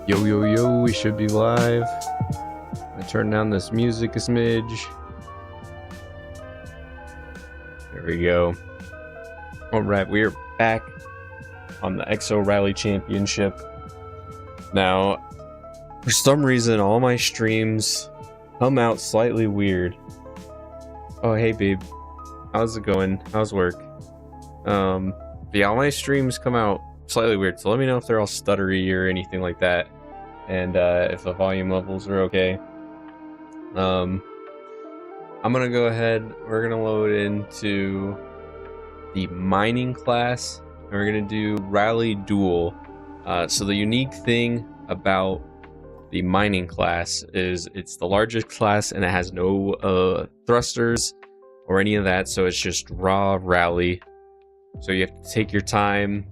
Yo, yo, yo, we should be live. I turn down this music a smidge. There we go. Alright, we are back on the XO Rally Championship. Now, for some reason, all my streams come out slightly weird. Oh, hey, babe. How's it going? How's work? Yeah, all my streams come out slightly weird, so let me know if they're all stuttery or anything like that. And if the volume levels are okay. I'm gonna go ahead, we're gonna load into the mining class, and we're gonna do rally duel. So the unique thing about the mining class is it's the largest class and it has no thrusters or any of that, so it's just raw rally. So you have to take your time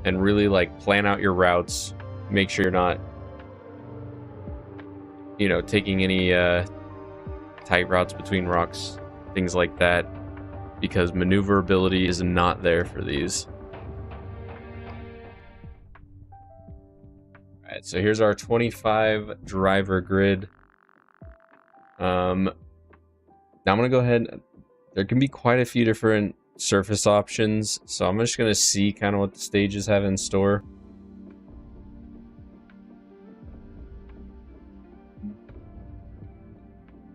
and really like plan out your routes, make sure you're not taking any tight routes between rocks, things like that, because maneuverability is not there for these. Alright, so here's our 25 driver grid. Now I'm gonna go ahead, there can be quite a few different surface options, so I'm just gonna see kind of what the stages have in store.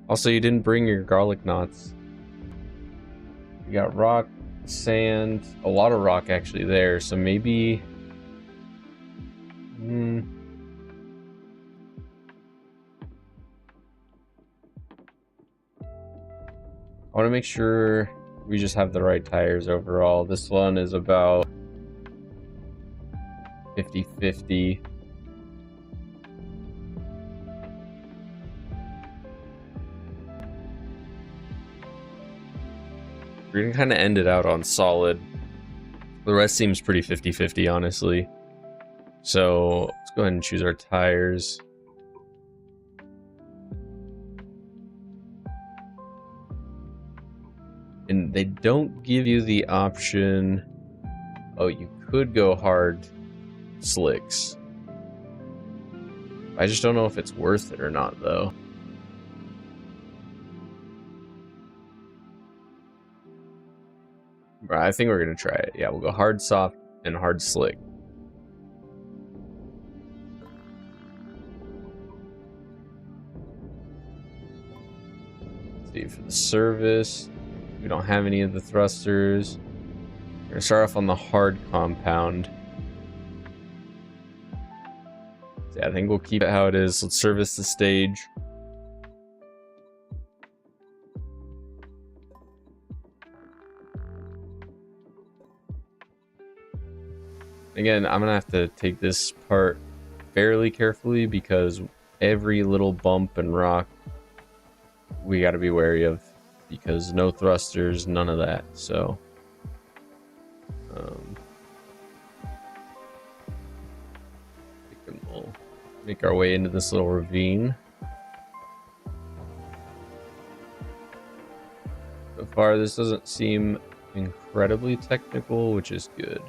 Also, you didn't bring your garlic knots. You got rock, sand, a lot of rock actually there, so maybe... I want to make sure we just have the right tires overall. This one is about 50-50. We're gonna kind of end it out on solid. The rest seems pretty 50-50, honestly. So let's go ahead and choose our tires. And they don't give you the option. Oh, you could go hard slicks. I just don't know if it's worth it or not, though. I think we're gonna try it. Yeah, we'll go hard soft and hard slick. Let's see, for the service, we don't have any of the thrusters. We're gonna start off on the hard compound. So yeah, I think we'll keep it how it is. Let's service the stage. Again, I'm gonna have to take this part fairly carefully because every little bump and rock we got to be wary of, because no thrusters, none of that. So we'll make our way into this little ravine. So far this doesn't seem incredibly technical, which is good.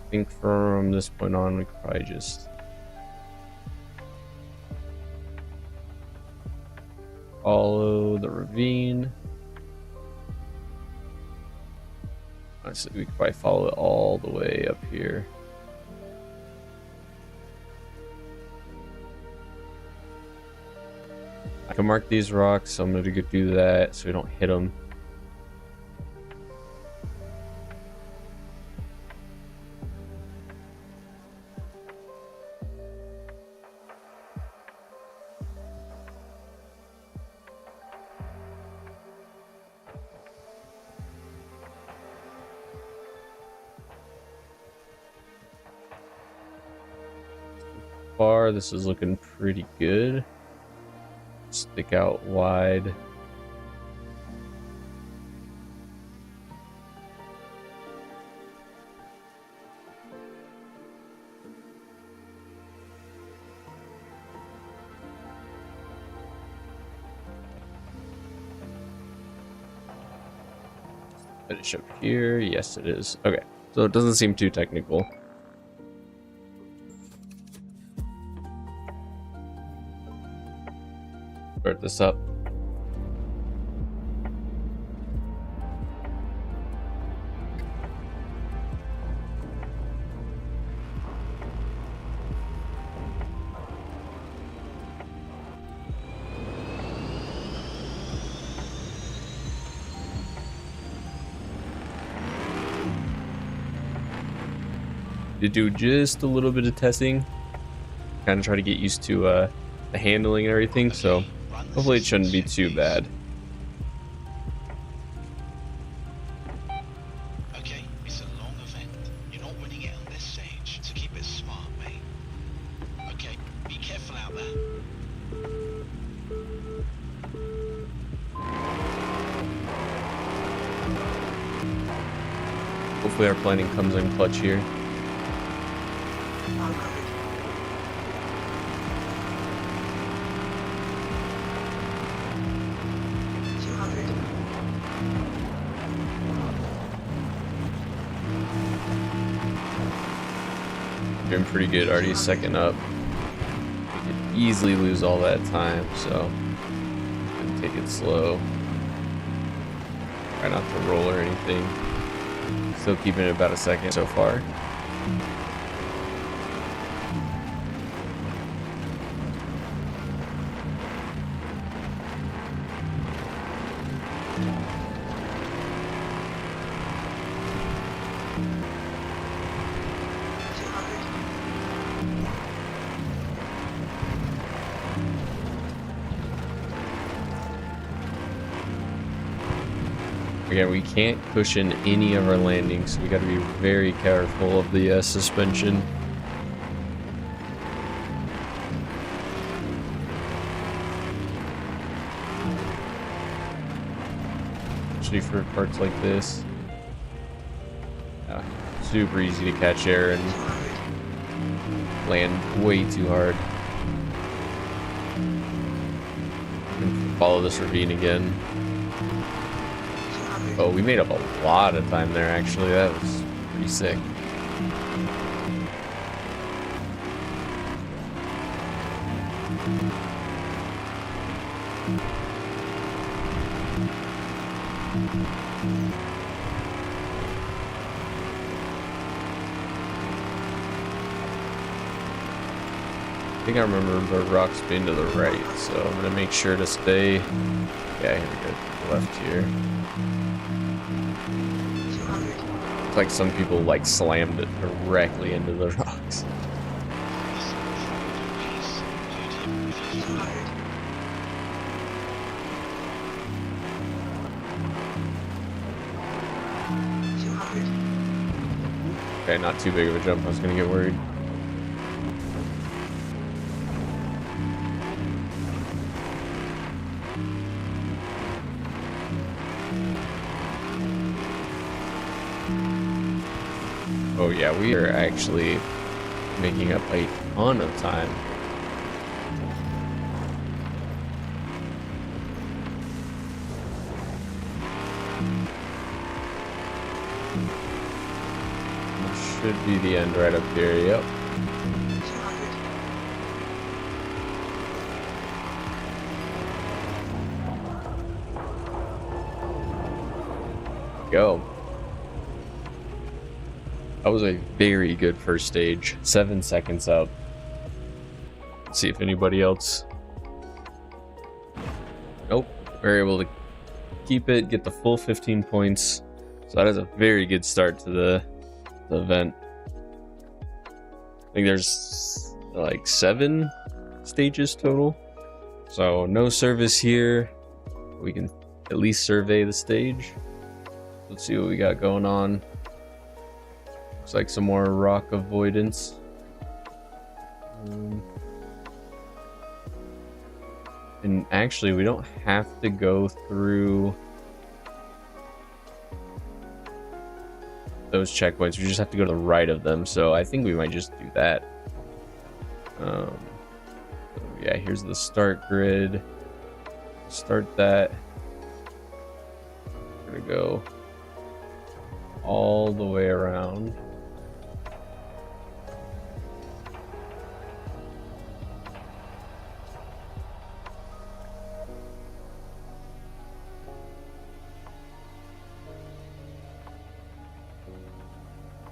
I think from this point on we could probably just follow the ravine. Honestly, we could probably follow it all the way up here. I can mark these rocks, so I'm going to go do that so we don't hit them. Far, this is looking pretty good. Stick out wide. Finish up here. Yes, it is. Okay, so it doesn't seem too technical. Start this up. To do just a little bit of testing, kind of try to get used to the handling and everything, so hopefully it shouldn't be too bad. Okay, it's a long event. You're not winning it on this stage, so keep it smart, mate. Okay, be careful out there. Hopefully our planning comes in clutch here. Doing pretty good, already second up. We could easily lose all that time, so take it slow. Try not to roll or anything. Still keeping it about a second so far. Again, we can't cushion any of our landings, so we got to be very careful of the suspension. Especially for parts like this. Super easy to catch air and land way too hard. And follow this ravine again. Oh, we made up a lot of time there, actually. That was pretty sick. I think I remember the rocks being to the right, so I'm going to make sure to stay. Yeah, here we go. Left here. Looks like some people like slammed it directly into the rocks. Okay, not too big of a jump. I was gonna get worried. Oh yeah, we are actually making up a ton of time. Should be the end right up here, yep. Go. That was a very good first stage. 7 seconds up. Let's see if anybody else. Nope. We're able to keep it, get the full 15 points. So that is a very good start to the event. I think there's like 7 stages total. So no service here. We can at least survey the stage. Let's see what we got going on. Looks like some more rock avoidance. And actually, we don't have to go through those checkpoints. We just have to go to the right of them. So I think we might just do that. So yeah, here's the start grid. Start that. We're gonna go all the way around.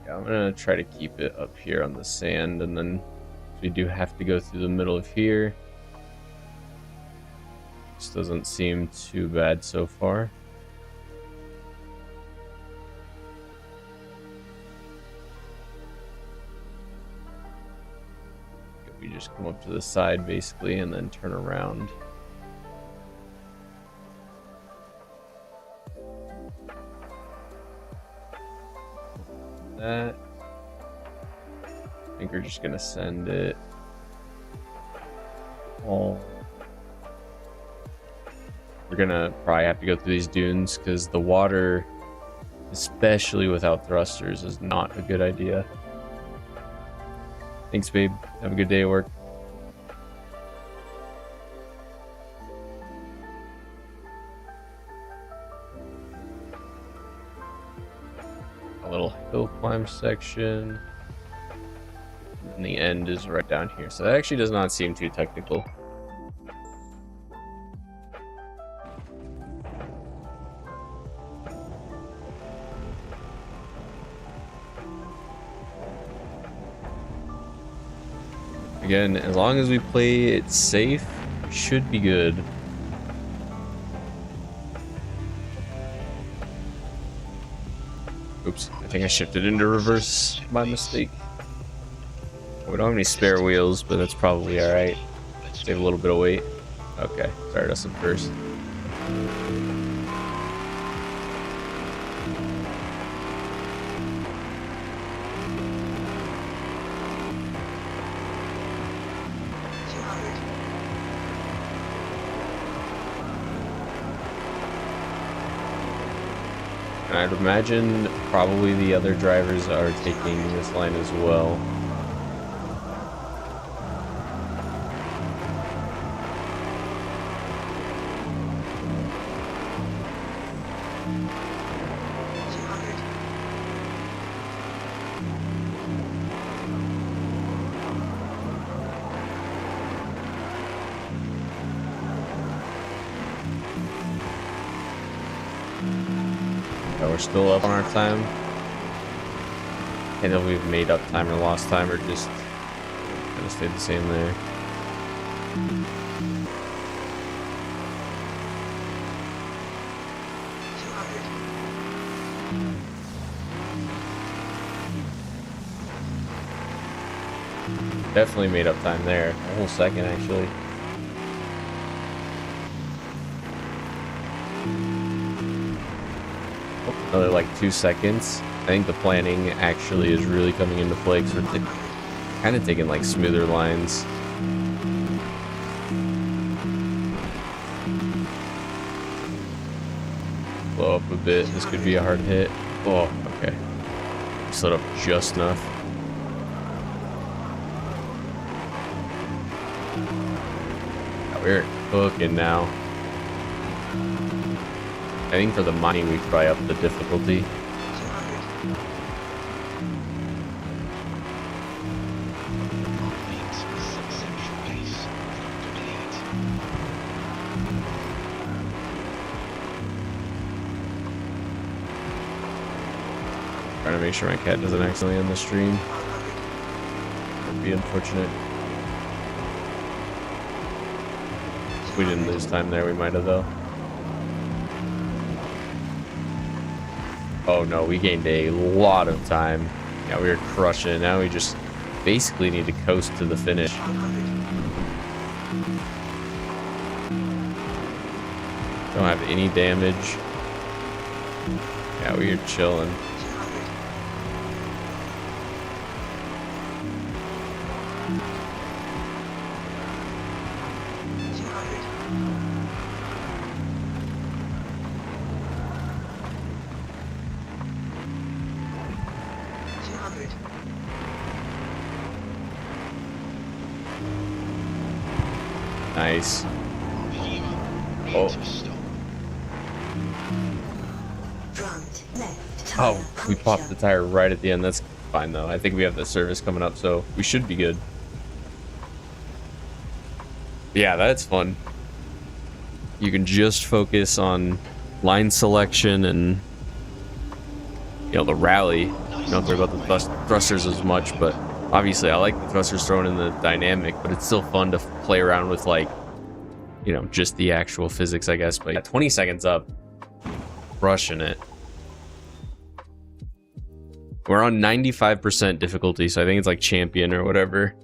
Yeah, I'm gonna try to keep it up here on the sand, and then we do have to go through the middle of here. This doesn't seem too bad so far. We just come up to the side basically and then turn around. That. I think we're just gonna send it all. We're gonna probably have to go through these dunes because the water, especially without thrusters, is not a good idea. Thanks, babe. Have a good day at work. A little hill climb section. And the end is right down here. So that actually does not seem too technical. Again, as long as we play it safe, we should be good. Oops, I think I shifted into reverse by mistake. We don't have any spare wheels, but that's probably alright. Save a little bit of weight. Okay, start us in first. And I'd imagine probably the other drivers are taking this line as well. We're still up on our time. And if we've made up time or lost time or just kind of stayed the same there. Definitely made up time there. A whole second actually. Another like 2 seconds. I think the planning actually is really coming into play because we're kind of taking like smoother lines. Blow up a bit. This could be a hard hit. Oh, okay. Slid up just enough. Yeah, we're cooking now. I think for the money we try up the difficulty. Trying to make sure my cat doesn't accidentally end the stream. That'd be unfortunate. If we didn't lose time there, we might have though. Oh no, we gained a lot of time. Yeah, we were crushing it. Now we just basically need to coast to the finish. Don't have any damage. Yeah, we are chilling. Nice. Oh. Oh, we popped the tire right at the end. That's fine though. I think we have the service coming up, so we should be good. Yeah, that's fun. You can just focus on line selection and, you know, the rally. You don't have to worry about the thrusters as much, but obviously I like the thrusters thrown in the dynamic, but it's still fun to play around with, like, you know, just the actual physics, I guess. But yeah, 20 seconds up, crushing it. We're on 95% difficulty, so I think it's like champion or whatever.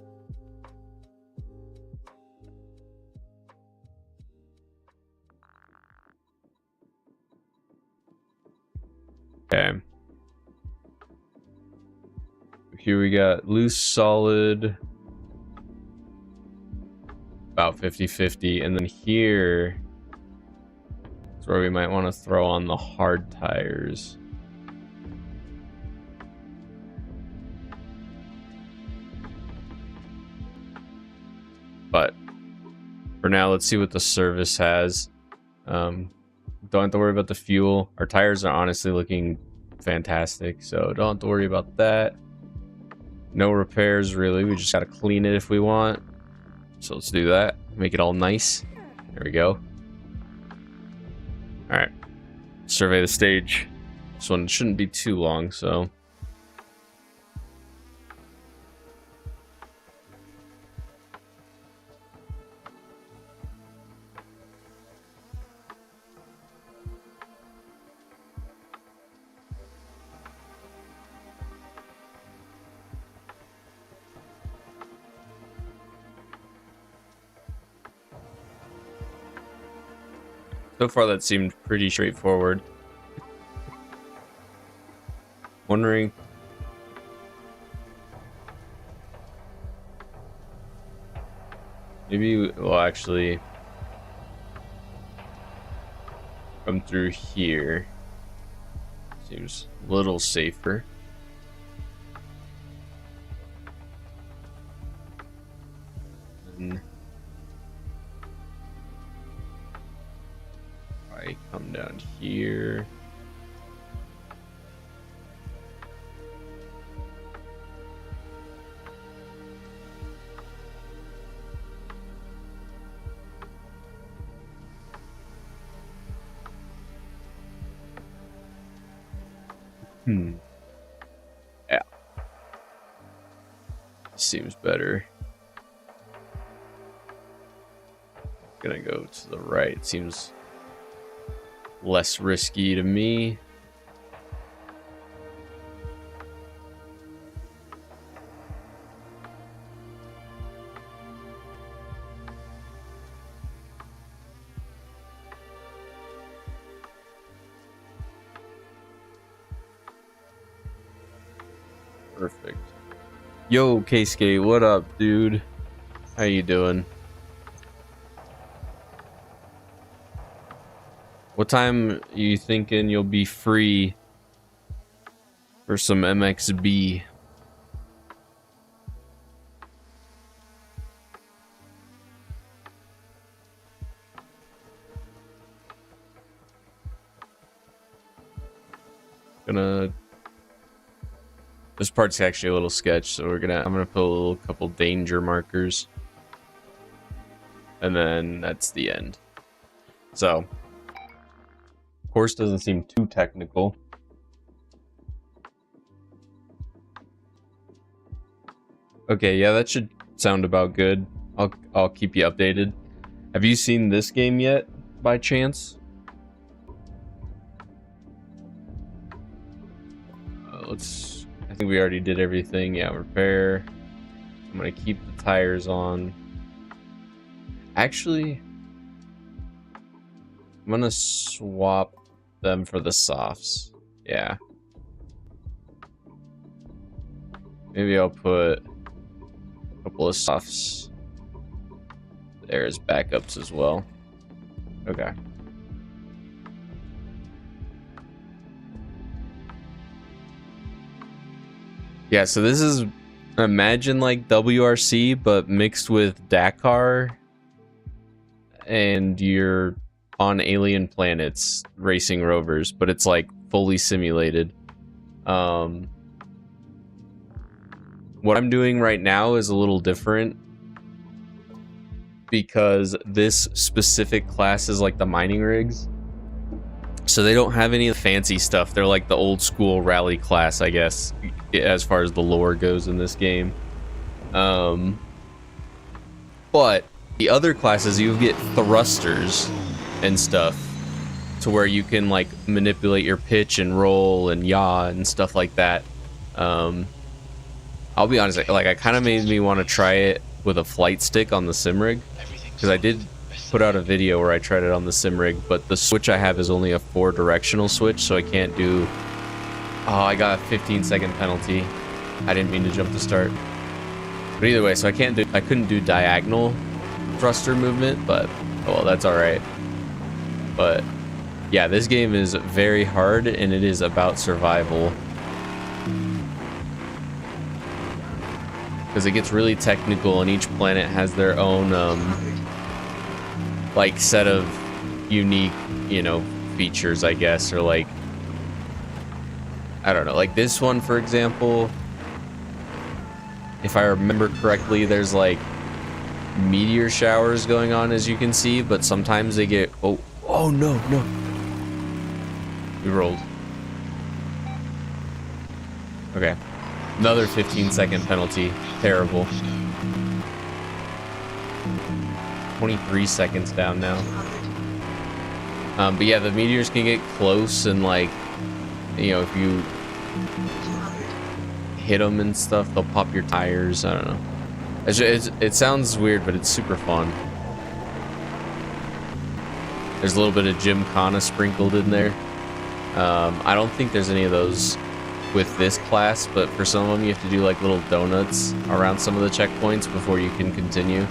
Okay. Here we got loose, solid, about 50-50, and then here is where we might want to throw on the hard tires. But for now, let's see what the service has. Don't have to worry about the fuel. Our tires are honestly looking fantastic, so don't have to worry about that. No repairs, really. We just got to clean it if we want. So let's do that. Make it all nice. There we go. All right. Survey the stage. This one shouldn't be too long, so... So far, that seemed pretty straightforward. Wondering... maybe we'll actually come through here. Seems a little safer. And I come down here. Yeah. Seems better. Gonna go to the right. Seems less risky to me. Perfect. Yo, K-Skate, what up, dude? How you doing? What time are you thinking you'll be free for some MXB? This part's actually a little sketch, so I'm gonna put a little couple danger markers, and then that's the end. So, course doesn't seem too technical. Okay, yeah, that should sound about good. I'll keep you updated. Have you seen this game yet, by chance? I think we already did everything. Yeah, repair. I'm gonna keep the tires on. Actually, I'm gonna swap them for the softs. Yeah. Maybe I'll put a couple of softs there as backups as well. Okay. Yeah, so this is, imagine like WRC, but mixed with Dakar, and you're on alien planets racing rovers, but it's like fully simulated. What I'm doing right now is a little different because this specific class is like the mining rigs. So they don't have any of the fancy stuff. They're like the old school rally class, I guess, as far as the lore goes in this game. But the other classes, you get thrusters and stuff to where you can like manipulate your pitch and roll and yaw and stuff like that. I'll be honest, like, it kind of made me want to try it with a flight stick on the sim rig, because I did put out a video where I tried it on the sim rig, but the switch I have is only a 4-directional switch, so I can't do... Oh, I got a 15-second penalty. I didn't mean to jump the start. But either way, so I couldn't do diagonal thruster movement, but oh well, that's alright. But yeah, this game is very hard, and it is about survival. Because it gets really technical, and each planet has their own like set of unique, you know, features, I guess, or like, I don't know, like this one, for example, if I remember correctly, there's like meteor showers going on, as you can see, but sometimes they get, oh no, we rolled. Okay, another 15-second penalty. Terrible. 23 seconds down now. But yeah, the meteors can get close, and like, you know, if you hit them and stuff, they'll pop your tires. I don't know. It sounds weird, but it's super fun. There's a little bit of Gymkhana sprinkled in there. I don't think there's any of those with this class, but for some of them you have to do like little donuts around some of the checkpoints before you can continue.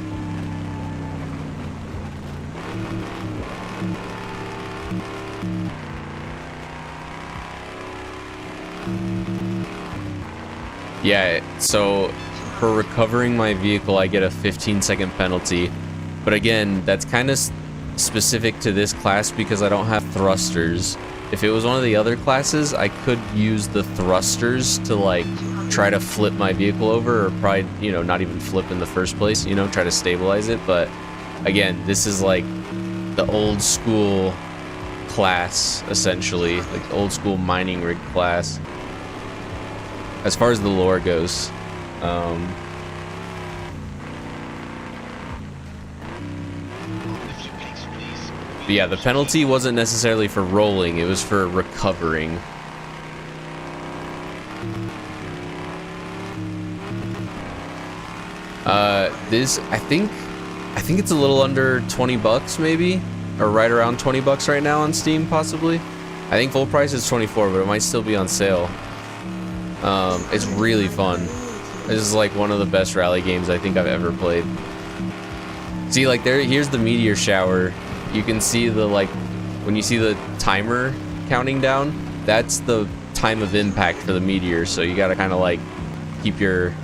Yeah, so for recovering my vehicle, I get a 15-second penalty. But again, that's kind of specific to this class because I don't have thrusters. If it was one of the other classes, I could use the thrusters to like try to flip my vehicle over, or probably, you know, not even flip in the first place, you know, try to stabilize it. But again, this is like the old school class, essentially, like the old school mining rig class. As far as the lore goes, but yeah, the penalty wasn't necessarily for rolling, it was for recovering. This, I think it's a little under 20 bucks maybe, or right around 20 bucks right now on Steam, possibly. I think full price is 24, but it might still be on sale. It's really fun. This is like one of the best rally games I think I've ever played. See, like here's the meteor shower. You can see the, like, when you see the timer counting down, that's the time of impact for the meteor. So you gotta kind of like keep your,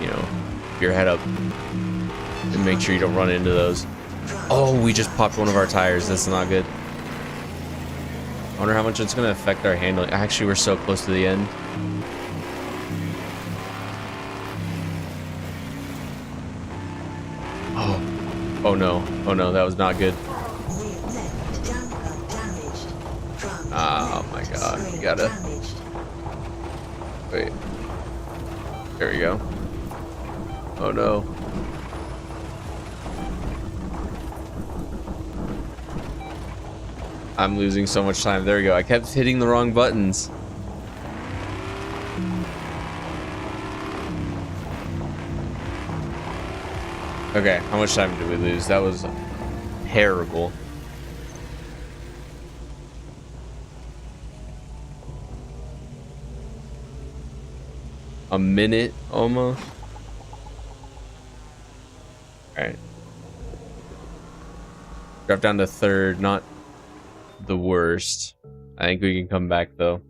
you know, your head up and make sure you don't run into those. Oh, we just popped one of our tires. That's not good. I wonder how much it's gonna affect our handling. Actually, we're so close to the end. Oh no, oh no, that was not good. Oh my god, you gotta... Wait. There we go. Oh no. I'm losing so much time. There we go. I kept hitting the wrong buttons. Okay, how much time did we lose? That was terrible. A minute almost. Alright. Drop down to third, not the worst. I think we can come back though.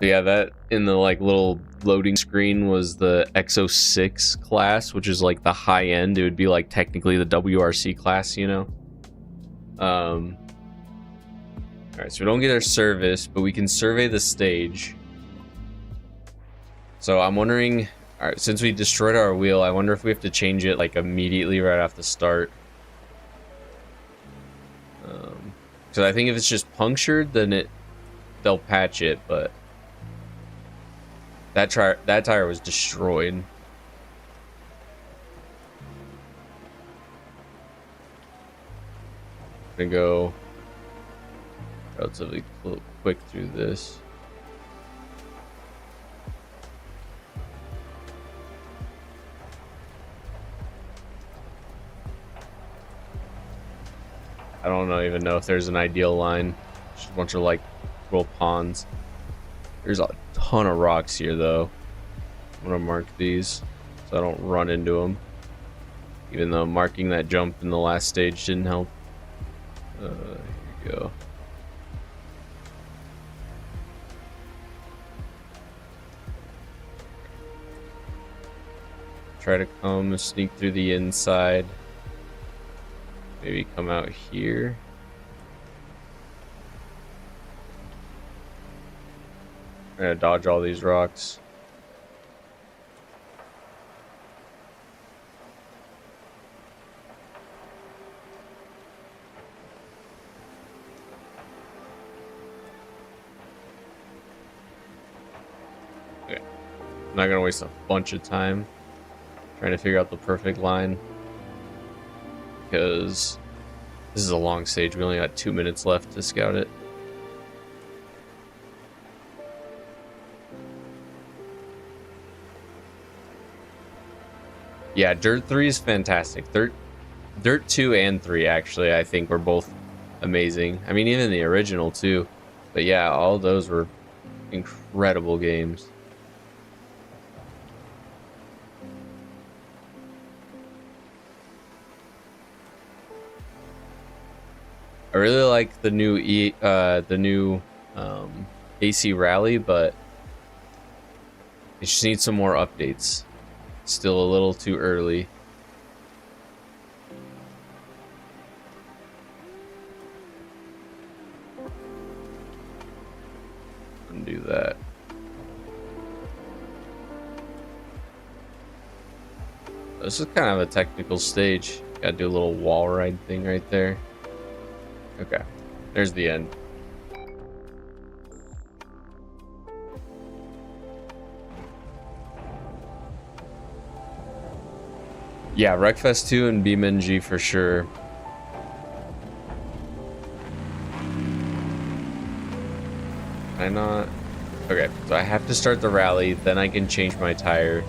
Yeah, that in the like little loading screen was the XO6 class, which is like the high end. It would be like technically the WRC class, you know. All right, so we don't get our service, but we can survey the stage. So I'm wondering, all right, since we destroyed our wheel, I wonder if we have to change it like immediately right off the start. Because I think if it's just punctured, then they'll patch it, but that tire was destroyed. I'm gonna go relatively quick through this. I don't even know if there's an ideal line. Just a bunch of like little ponds. There's a ton of rocks here though. I'm gonna mark these so I don't run into them. Even though marking that jump in the last stage didn't help. Here we go. Try to come sneak through the inside. Maybe come out here. I'm gonna dodge all these rocks. Okay. I'm not gonna waste a bunch of time trying to figure out the perfect line, because this is a long stage. We only got 2 minutes left to scout it. Yeah, Dirt 3 is fantastic. Dirt 2 and 3 actually, I think, were both amazing. I mean, even the original too. But yeah, all those were incredible games. I really like the new AC Rally, but it just needs some more updates. Still a little too early. Undo that. This is kind of a technical stage. Gotta do a little wall ride thing right there. Okay, there's the end. Yeah, Wreckfest 2 and BeamNG for sure. Can I not? Okay, so I have to start the rally, then I can change my tire.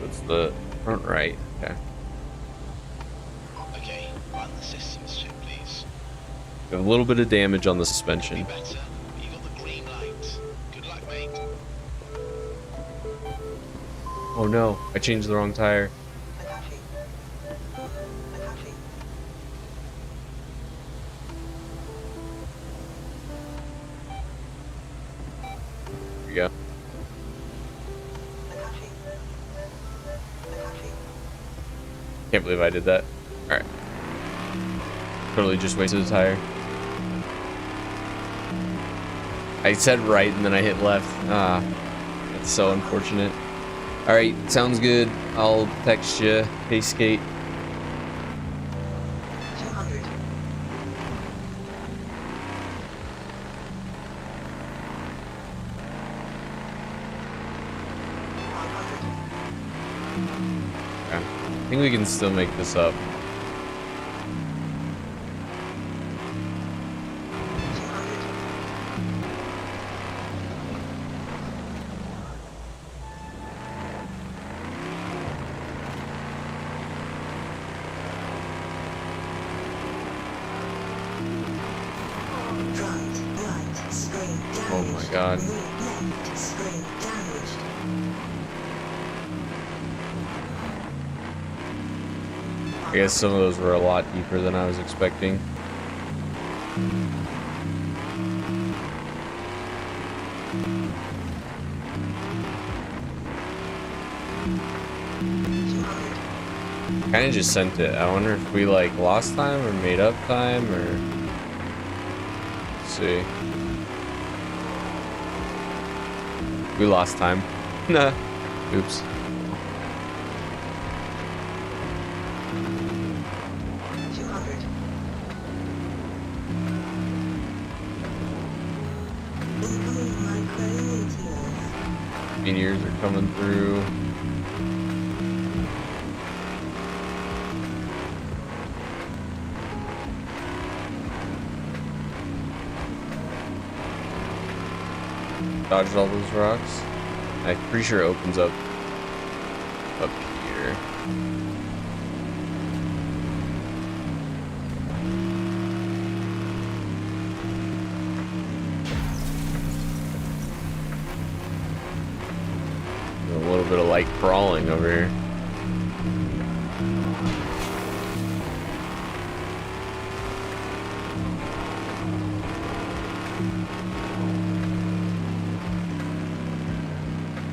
That's the front right. Okay. Okay, run the systems check, please. A little bit of damage on the suspension. Be better. You got the green light. Good luck, mate. Oh no, I changed the wrong tire. Here we go. Can't believe I did that. Alright. Totally just wasted a tire. I said right and then I hit left. Ah, that's so unfortunate. Alright, sounds good. I'll text you. Hey, skate. 200. Okay. I think we can still make this up. 200. Right, screen damaged. Oh my god. Left, screen damaged. I guess some of those were a lot deeper than I was expecting. Kind of just sent it. I wonder if we like lost time or made up time or. Let's see. We lost time. Nah. Oops. 200. Incoming micro-meteors. Meteors are coming through. Dodged all those rocks. I'm pretty sure it opens up here. A little bit of light crawling over here.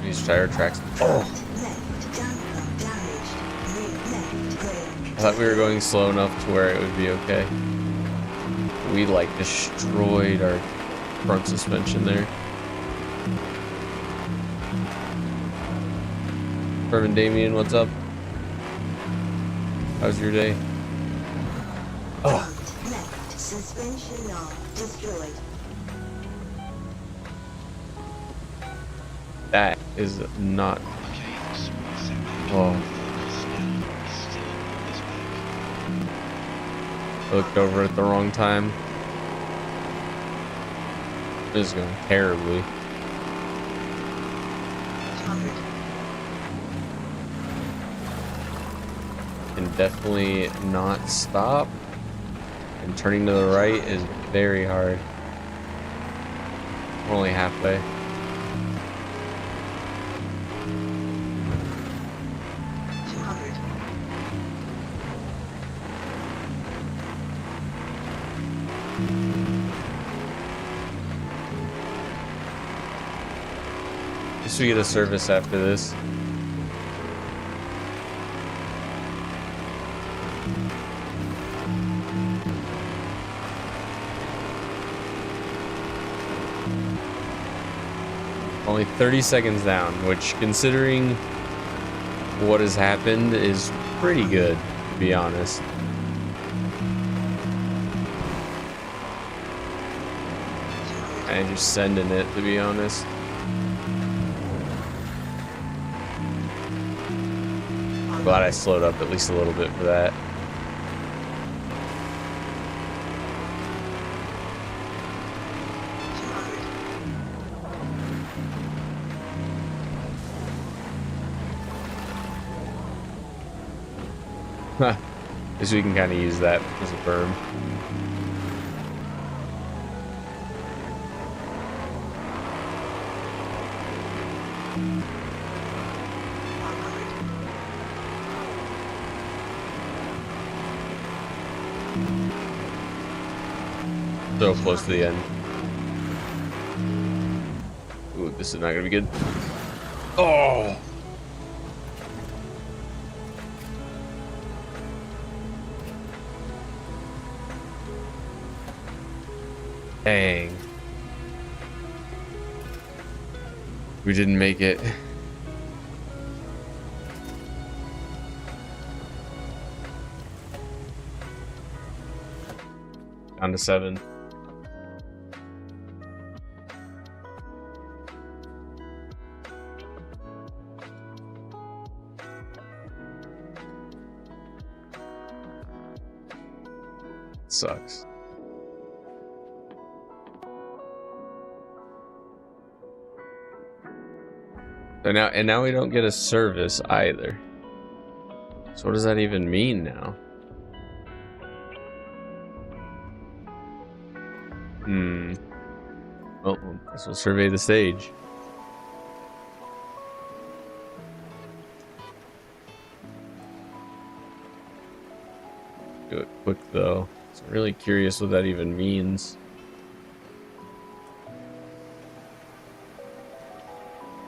These tire tracks. Oh! Left damper damaged. Rear left brake. I thought we were going slow enough to where it would be okay. We like destroyed our front suspension there. Irvin Damien, what's up? How's your day? Oh, Front left suspension arm destroyed. that is not. Okay, small setback. Oh, Focus now. Still on this back. I looked over at the wrong time. This is going terribly. 200. Can definitely not stop. And turning to the right is very hard. We're only halfway. 200. Guess we get a service after this. Only 30 seconds down, which, considering what has happened, is pretty good, to be honest. And just sending it, to be honest. I'm glad I slowed up at least a little bit for that. Huh. Guess we can kind of use that as a berm. So close to the end. Ooh, this is not gonna be good. Oh! Dang. We didn't make it. Down to 7. Sucks. So now we don't get a service either. So what does that even mean now? Well, I guess we'll survey the stage. Do it quick though. So I'm really curious what that even means.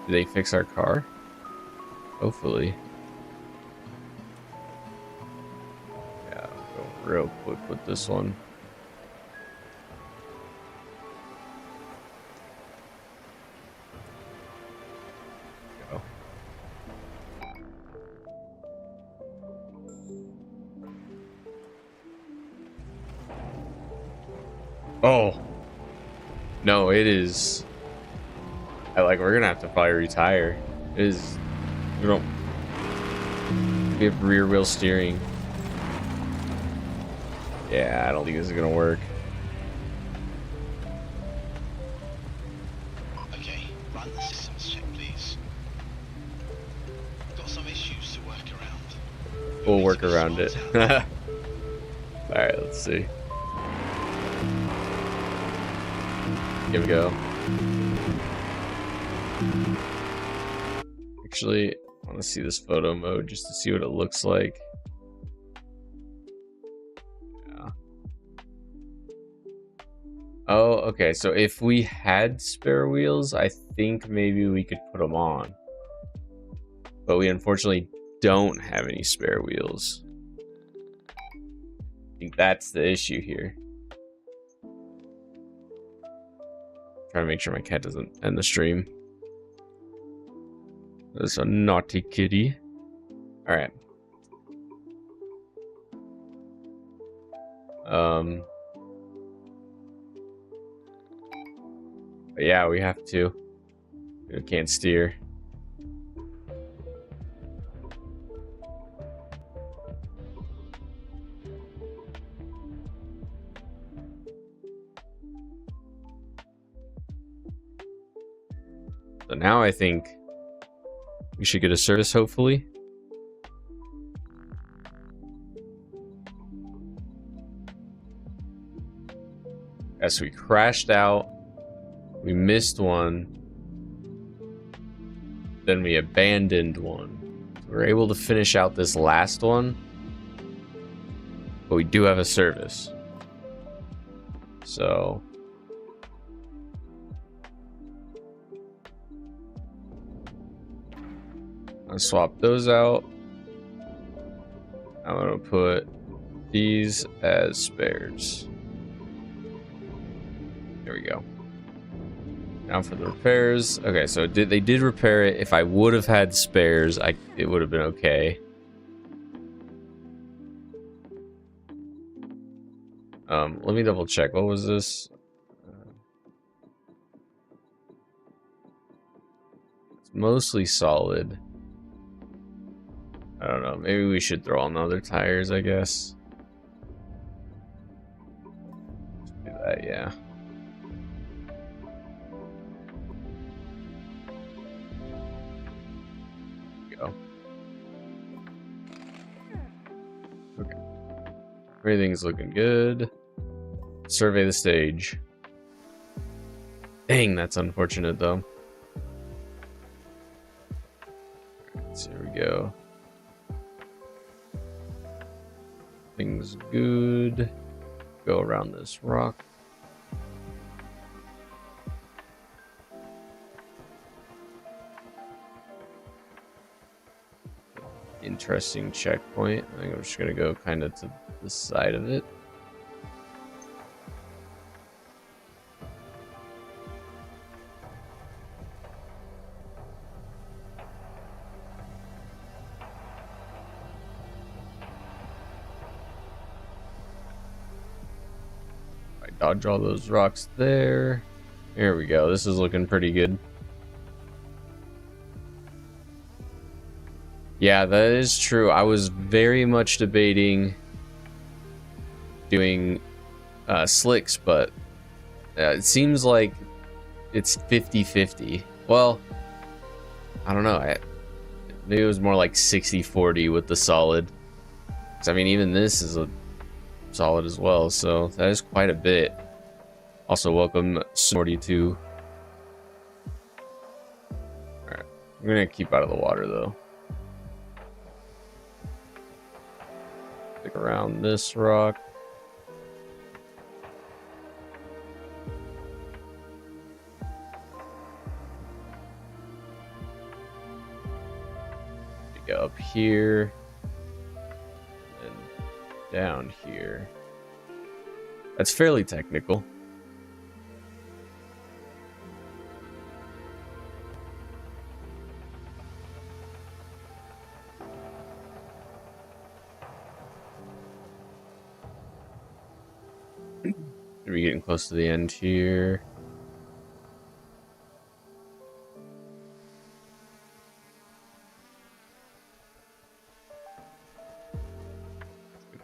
Did they fix our car? Hopefully. real quick with this one. Go. Oh no, it is. We're gonna have to probably retire. It is. We don't. We have rear wheel steering. Yeah, I don't think this is gonna work. Okay, run the systems check, please. Got some issues to work around. We'll work around it. Alright, let's see. Here we go. Actually, I want to see this photo mode just to see what it looks like. Yeah. Oh, okay. So if we had spare wheels, I think maybe we could put them on. But we unfortunately don't have any spare wheels. I think that's the issue here. Trying to make sure my cat doesn't end the stream. That's a naughty kitty. All right. But yeah, we have to. We can't steer. So now I think we should get a service, hopefully. Yes, we crashed out. We missed one. Then we abandoned one. So we were able to finish out this last one. But we do have a service. So I'll swap those out. I'm gonna put these as spares. There we go. Now for the repairs. Okay, so they did repair it. If I would have had spares, it would have been okay. Let me double check. What was this? It's mostly solid. I don't know. Maybe we should throw on other tires, I guess. Do that, yeah. Go. Okay. Everything's looking good. Survey the stage. Dang, that's unfortunate though. Alright, so here we go. Things good. Go around this rock. Interesting checkpoint. I think I'm just gonna go kind of to the side of it. Dodge all those rocks there. Here we go. This is looking pretty good. Yeah, that is true. I was very much debating doing slicks, but it seems like it's 50-50. Well, I don't know. Maybe it was more like 60-40 with the solid. 'Cause, I mean, even this is a solid as well, so that is quite a bit. Also, welcome Snorty2. Alright, I'm gonna keep out of the water though. Stick around this rock. Go up here. And down here. That's fairly technical. Are we getting close to the end here?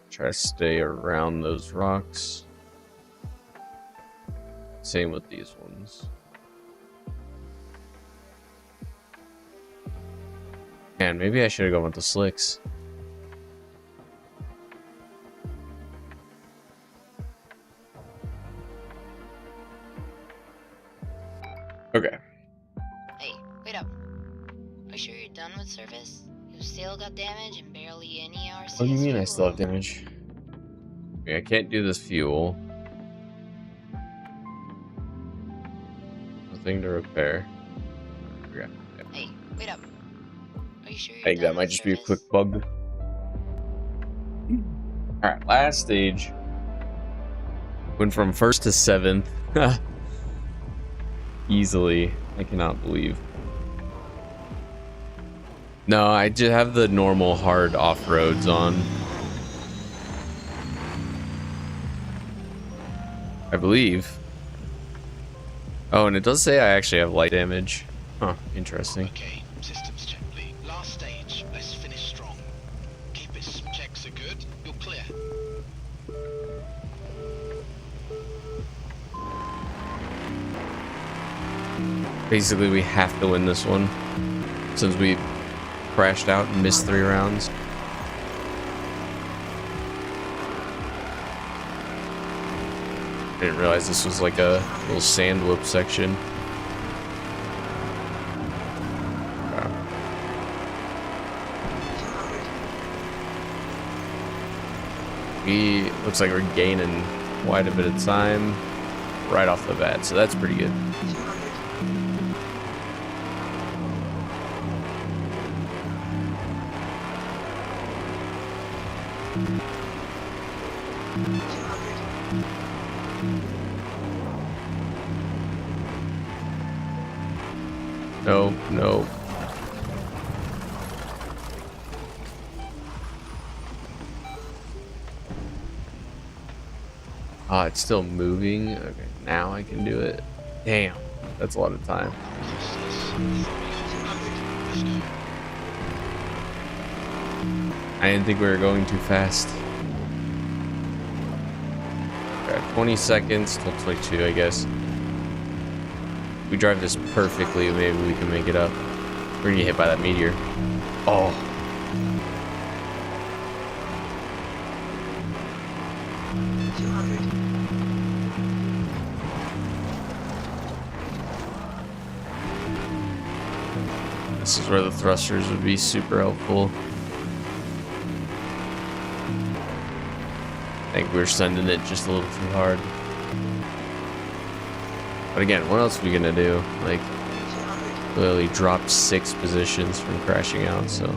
Try to stay around those rocks. Same with these ones. Man, maybe I should have gone with the slicks. Okay. Hey, wait up. Are you sure you're done with service? You still got damage and barely any RCS. What do you mean I fuel? still have damage? Okay, I can't do this fuel. Nothing to repair. Okay. Hey, wait up. Are you sure you're I think done that might with just be a service? quick bug. Alright, last stage. Went from 1st to 7th. Easily. I cannot believe. No, I just have the normal hard off-roads on. I believe. Oh, and it does say I actually have light damage. Huh, interesting. Okay, systems check, please. Last stage. Let's finish strong. Keep it. Checks are good. You're clear. Basically, we have to win this one since we crashed out and missed 3 rounds. I didn't realize this was like a little sand whoop section. Wow. Looks like we're gaining quite a bit of time right off the bat, so that's pretty good. No, no. Ah, it's still moving. Okay, now I can do it. Damn, that's a lot of time. I didn't think we were going too fast. Okay, 20 seconds till 22, I guess. We drive this perfectly, maybe we can make it up. We're gonna get hit by that meteor. Oh. This is where the thrusters would be super helpful. I think we're sending it just a little too hard. But again, what else are we gonna do? Like, literally dropped 6 positions from crashing out, so.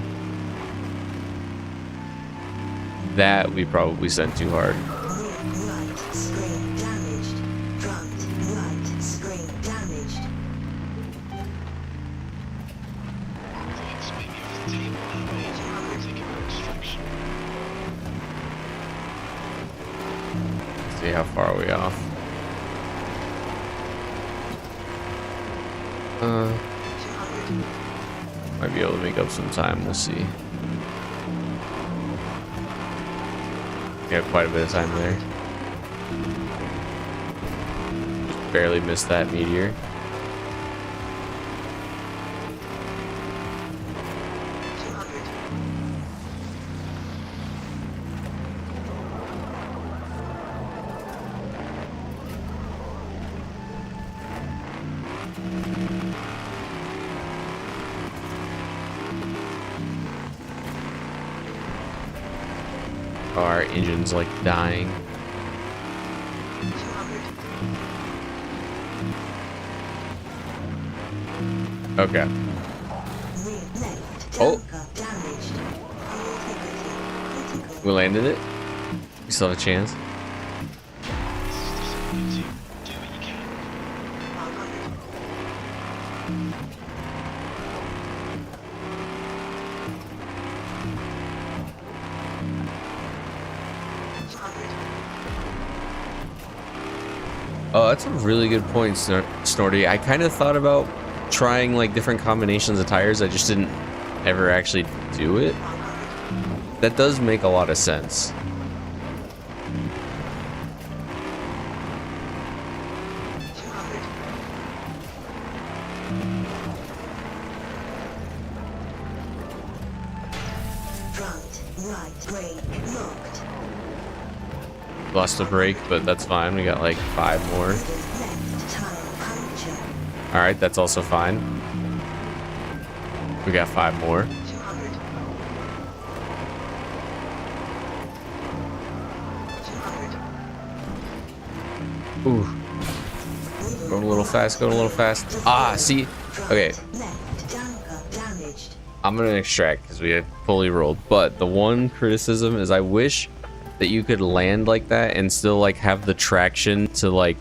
That we probably sent too hard. Right screen damaged. Front right screen damaged. Things may be off the table now, mate. Take it for extraction. See how far are we off. Might be able to make up some time, we'll see. We have quite a bit of time there. Just barely missed that meteor. Oh, our engine's like dying. Okay. Left Oh. tanker damaged. High integrity critical. We landed it. still have a chance. This is disappointing. Do what you can. 100. Oh, that's a really good point, Snorty. I kind of thought about trying like different combinations of tires. I just didn't ever actually do it. That does make a lot of sense. Front, right, brake, locked. Lost a brake, but that's fine. We got like 5 more. Left tire puncture. All right, that's also fine. We got 5 more. 200. 200. Ooh, going a little fast, going a little fast. Ah, see, okay. Left damper damaged. I'm gonna extract because we have fully rolled. But the one criticism is I wish that you could land like that and still like have the traction to like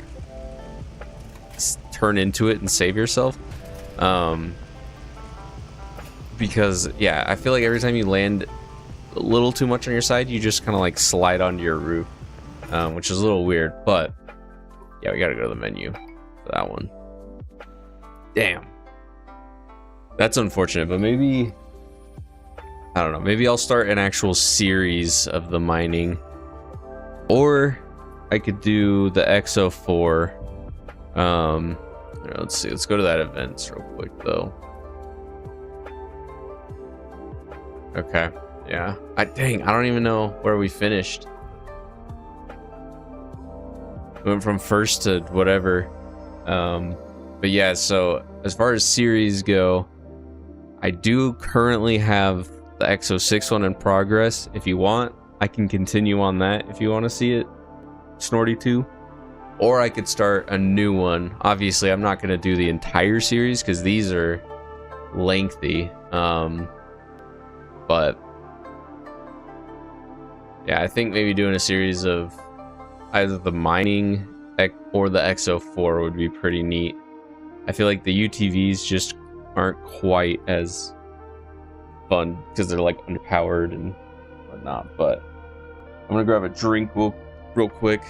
turn into it and save yourself. Because yeah, I feel like every time you land a little too much on your side, you just kind of like slide onto your roof, which is a little weird. But yeah, we gotta go to the menu for that one. Damn, that's unfortunate. But maybe, I don't know, maybe I'll start an actual series of the mining, or I could do the XO4. Let's see, let's go to that events real quick though. Okay, yeah. Dang, I don't even know where we finished. We went from first to whatever. But yeah, so as far as series go, I do currently have the XO6 one in progress. If you want, I can continue on that if you want to see it, Snorty 2. Or I could start a new one. Obviously, I'm not going to do the entire series because these are lengthy. But yeah, I think maybe doing a series of either the mining or the XO4 would be pretty neat. I feel like the UTVs just aren't quite as fun because they're like underpowered and whatnot. But I'm gonna grab a drink real quick.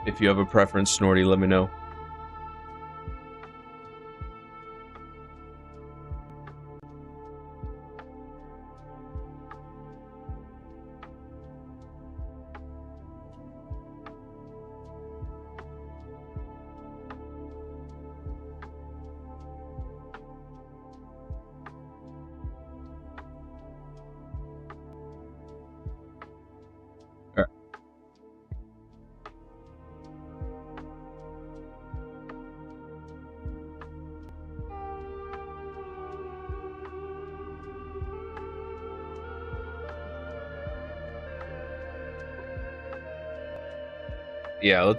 If you have a preference, Snorty, let me know. Yeah, I'm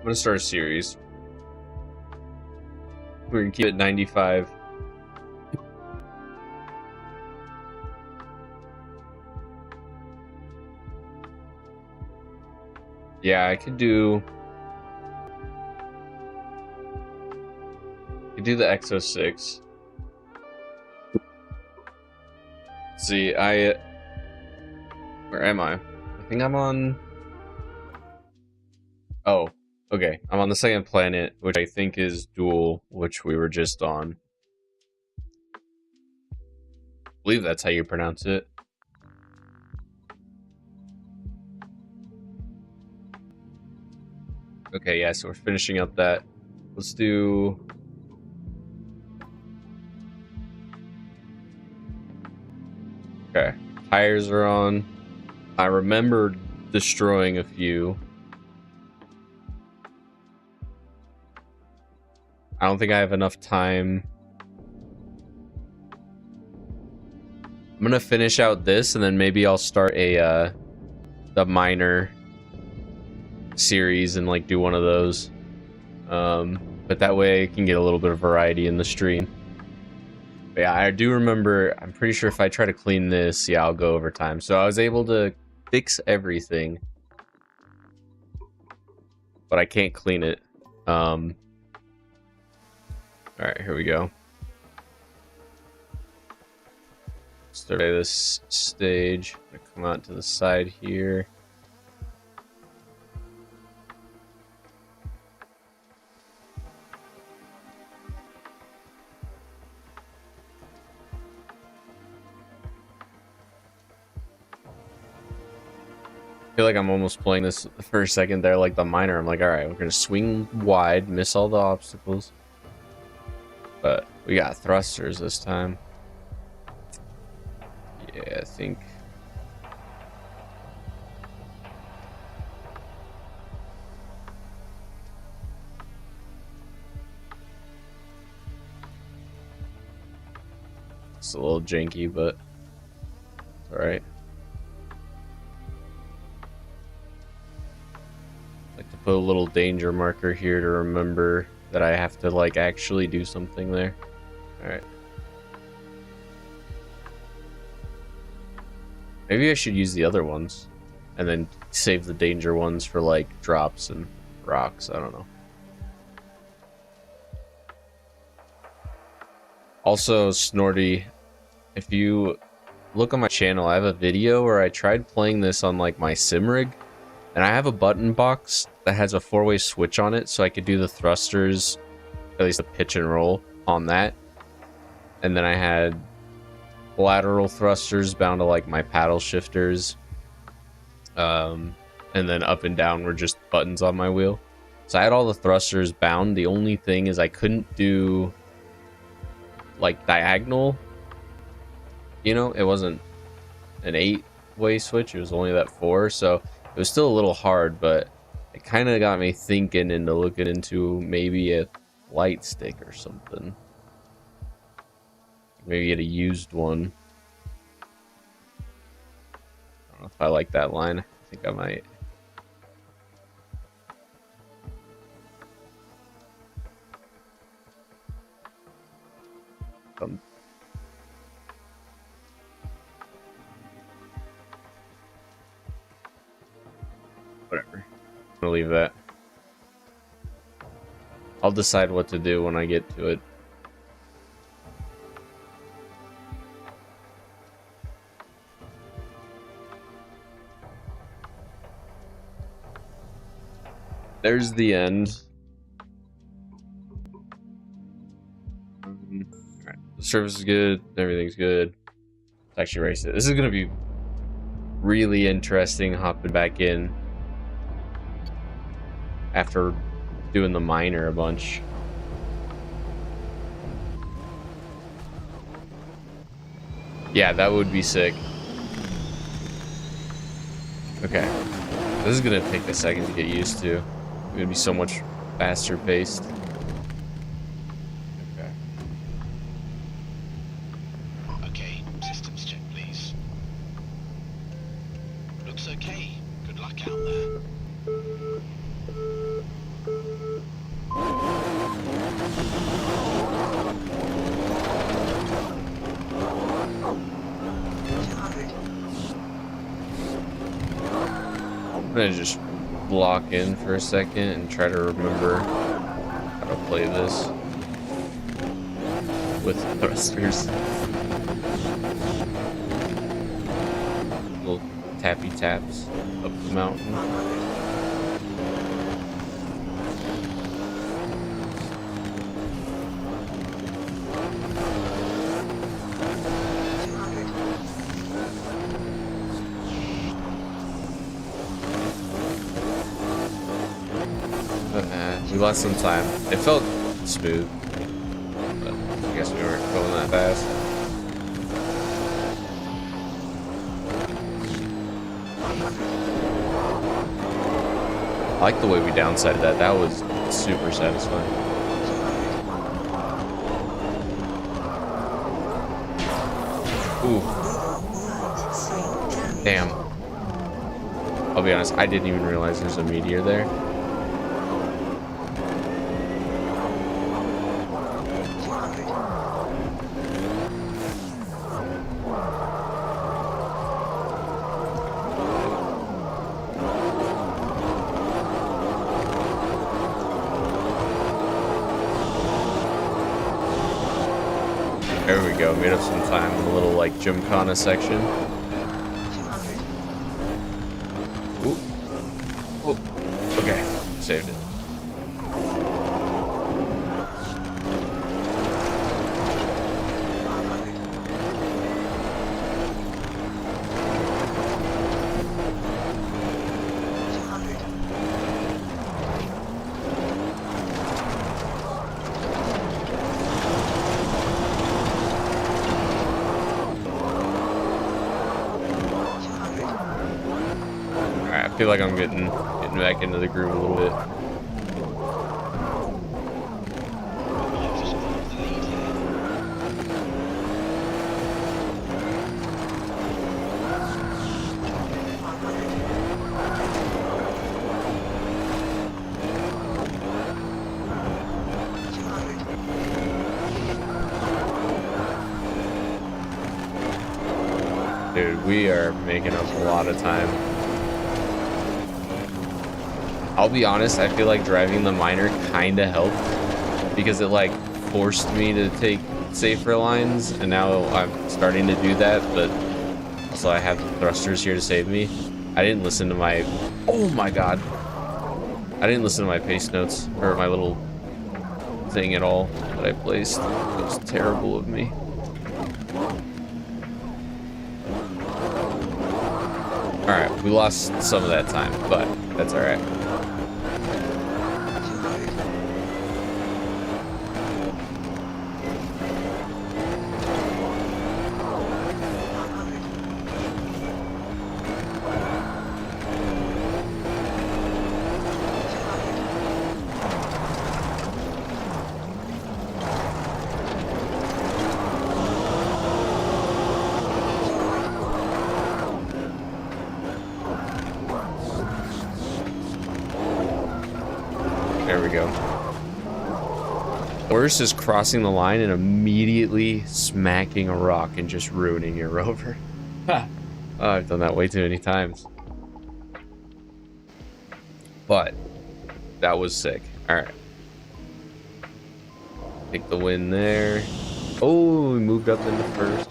gonna start a series. We're gonna keep it 95. Yeah, I could do the XO6. See, where am I? I think I'm on. Oh, okay. I'm on the second planet, which I think is dual, which we were just on. I believe that's how you pronounce it. Okay, yeah, so we're finishing up that. Let's do... Okay, tires are on. I remember destroying a few. I don't think I have enough time. I'm gonna finish out this, and then maybe I'll start the minor series and like do one of those. But that way I can get a little bit of variety in the stream. But yeah, I do remember, I'm pretty sure if I try to clean this, yeah, I'll go over time. So I was able to fix everything, but I can't clean it. All right, here we go. Start this stage. I'm gonna come out to the side here. I feel like I'm almost playing this for a second there like the miner. I'm like, all right, we're gonna swing wide, miss all the obstacles, but we got thrusters this time. Yeah, I think. It's a little janky, but it's all right. Like to put a little danger marker here to remember that I have to like actually do something there. All right. Maybe I should use the other ones and then save the danger ones for like drops and rocks. I don't know. Also, Snorty, if you look on my channel, I have a video where I tried playing this on like my sim rig, and I have a button box that has a 4-way switch on it, so I could do the thrusters, at least the pitch and roll on that. And then I had lateral thrusters bound to like my paddle shifters, and then up and down were just buttons on my wheel. So I had all the thrusters bound. The only thing is I couldn't do like diagonal. You know, it wasn't an 8-way switch, it was only that 4, so it was still a little hard, but it kind of got me thinking into looking into maybe a light stick or something. Maybe get a used one. I don't know if I like that line. I think I might. Whatever. I'm gonna leave that. I'll decide what to do when I get to it. There's the end. Alright, the surface is good, everything's good. Let's actually race it. This is gonna be really interesting hopping back in after doing the miner a bunch. Yeah, that would be sick. Okay. This is gonna take a second to get used to. It's gonna be so much faster paced. Okay. Okay, systems check, please. Looks okay. Good luck out there. I'm gonna just block in for a second and try to remember how to play this with thrusters. Little tappy taps up the mountain. We lost some time. It felt smooth, but I guess we weren't going that fast. I like the way we downsided that. That was super satisfying. Ooh. Damn. I'll be honest, I didn't even realize there's a meteor there. There we go. Made up some time in a little like Gymkhana section. 200. Ooh. Oh. Okay. Saved it. 500. 200. Alright, I feel like I'm getting back into the groove a little bit. I've just got the lead here. Dude, we are making up a lot of time. I'll be honest, I feel like driving the minor kind of helped because it like forced me to take safer lines, and now I'm starting to do that, but also I have the thrusters here to save me. I didn't listen to my, oh my god, I didn't listen to my pace notes or my little thing at all that I placed. It was terrible of me. Alright, we lost some of that time, but that's alright. There we go. Worst is crossing the line and immediately smacking a rock and just ruining your rover. Oh, I've done that way too many times. But that was sick. All right. Take the win there. Oh, we moved up into first.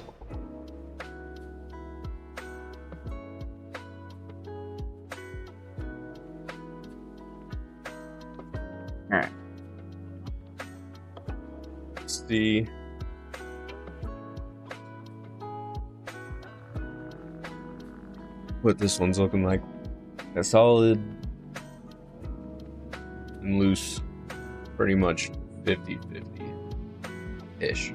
All right. Let's see. What this one's looking like. A solid and loose, pretty much 50-50-ish.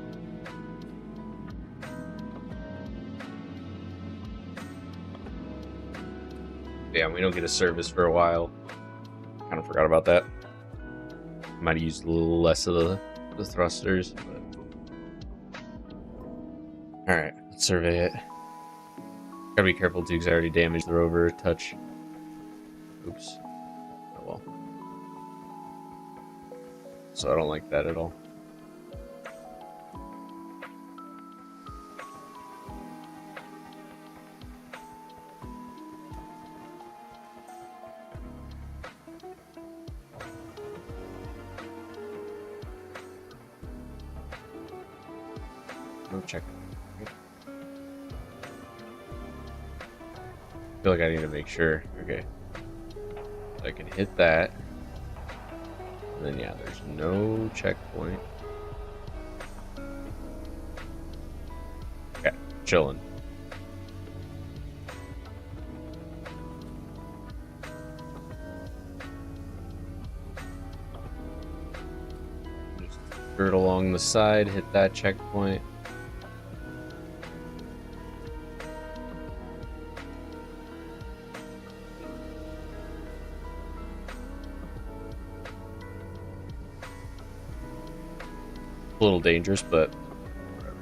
Yeah, we don't get a service for a while. Kind of forgot about that. Might have used a little less of the thrusters. But... Alright, let's survey it. Gotta be careful too, because I already damaged the rover a touch. Oops. Oh well. So I don't like that at all. No check. I feel like I need to make sure. Okay. I can hit that. And then yeah, there's no checkpoint. Okay, chilling. Just skirt along the side, hit that checkpoint. A little dangerous, but whatever.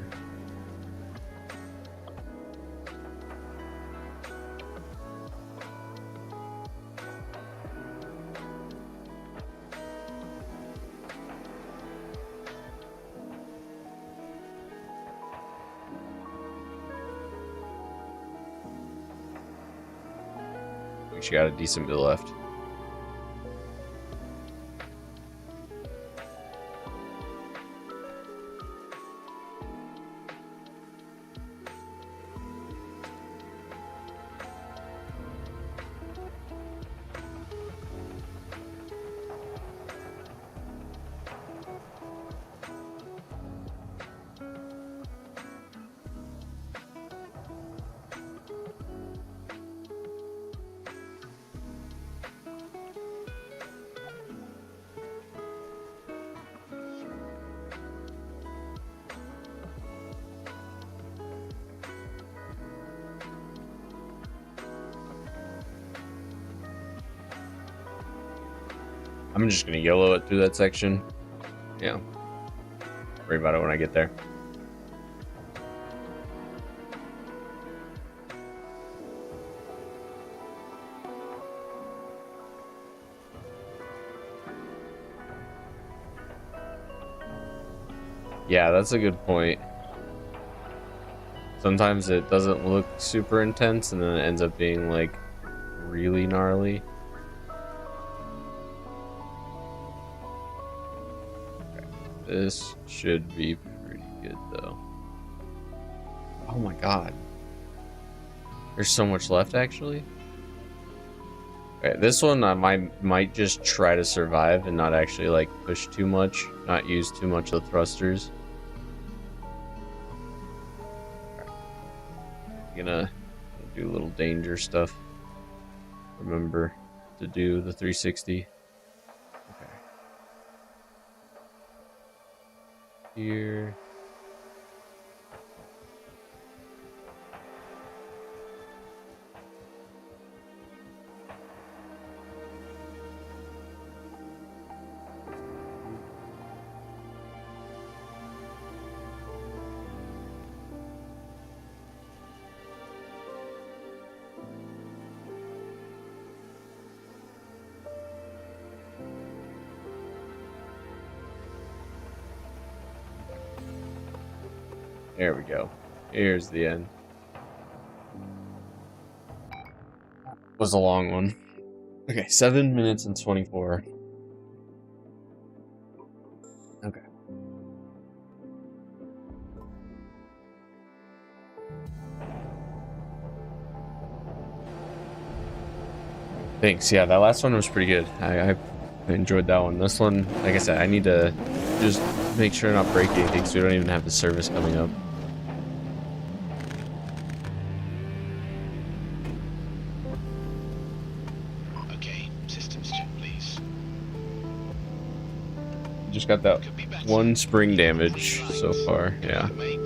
I think she got a decent bit left. I'm just gonna YOLO it through that section. Yeah. Worry about it when I get there. Yeah, that's a good point. Sometimes it doesn't look super intense and then it ends up being like really gnarly. Okay. This should be pretty good though. Oh my god. There's so much left actually. Okay, this one I might just try to survive and not actually like push too much, not use too much of the thrusters. Gonna do a little danger stuff. Remember to do the 360. Okay. Here. There we go. Here's the end. Was a long one. Okay, 7 minutes and 24. Okay. Thanks. Yeah, that last one was pretty good. I enjoyed that one. This one, like I said, I need to just make sure not break anything so we don't even have the service coming up. Okay, systems check, please. Just got that Could be better. one spring damage so far. Yeah. Mate.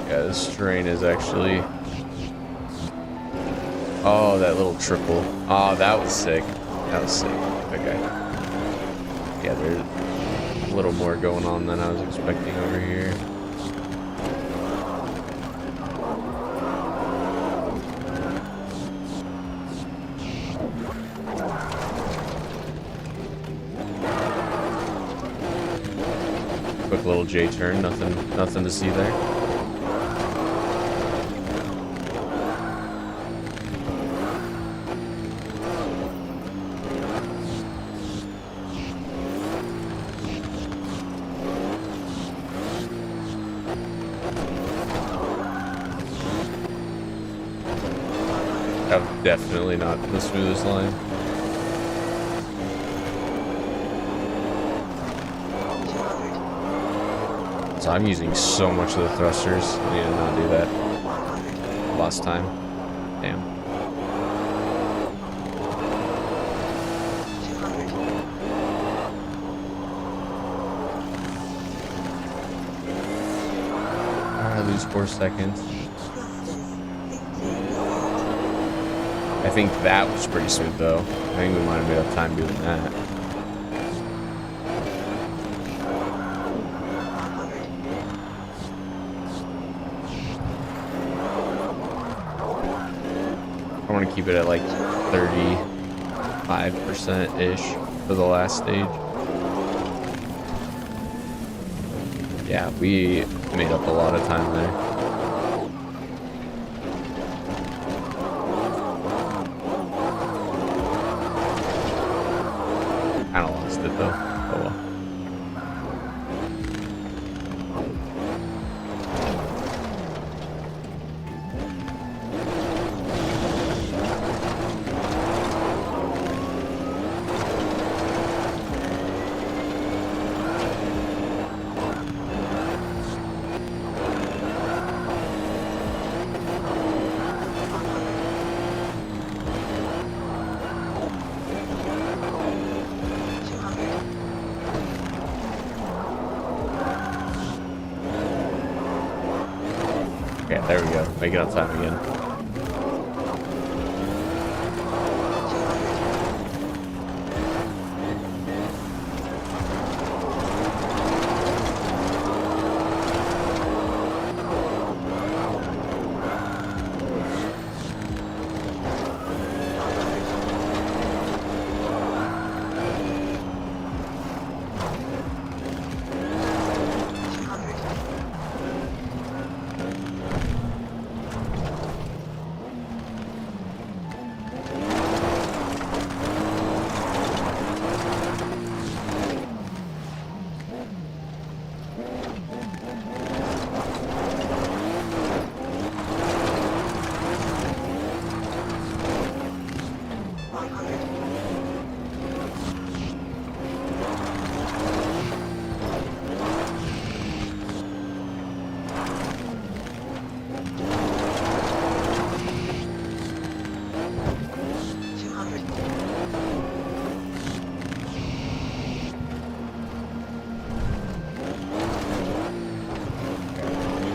Yeah, this terrain is actually... Oh, that little triple. Oh, that was sick. That was sick. Okay. Yeah, there's a little more going on than I was expecting over here. Quick little J turn, nothing to see there. Definitely not the smoothest line. So I'm using so much of the thrusters. I need to not do that. Last time. Damn. I lose 4 seconds. I think that was pretty smooth though. I think we might have made up time doing that. I want to keep it at like 35%-ish for the last stage. Yeah, we made up a lot of time there. Kind of lost it though. Oh well. There we go. Make it on time again.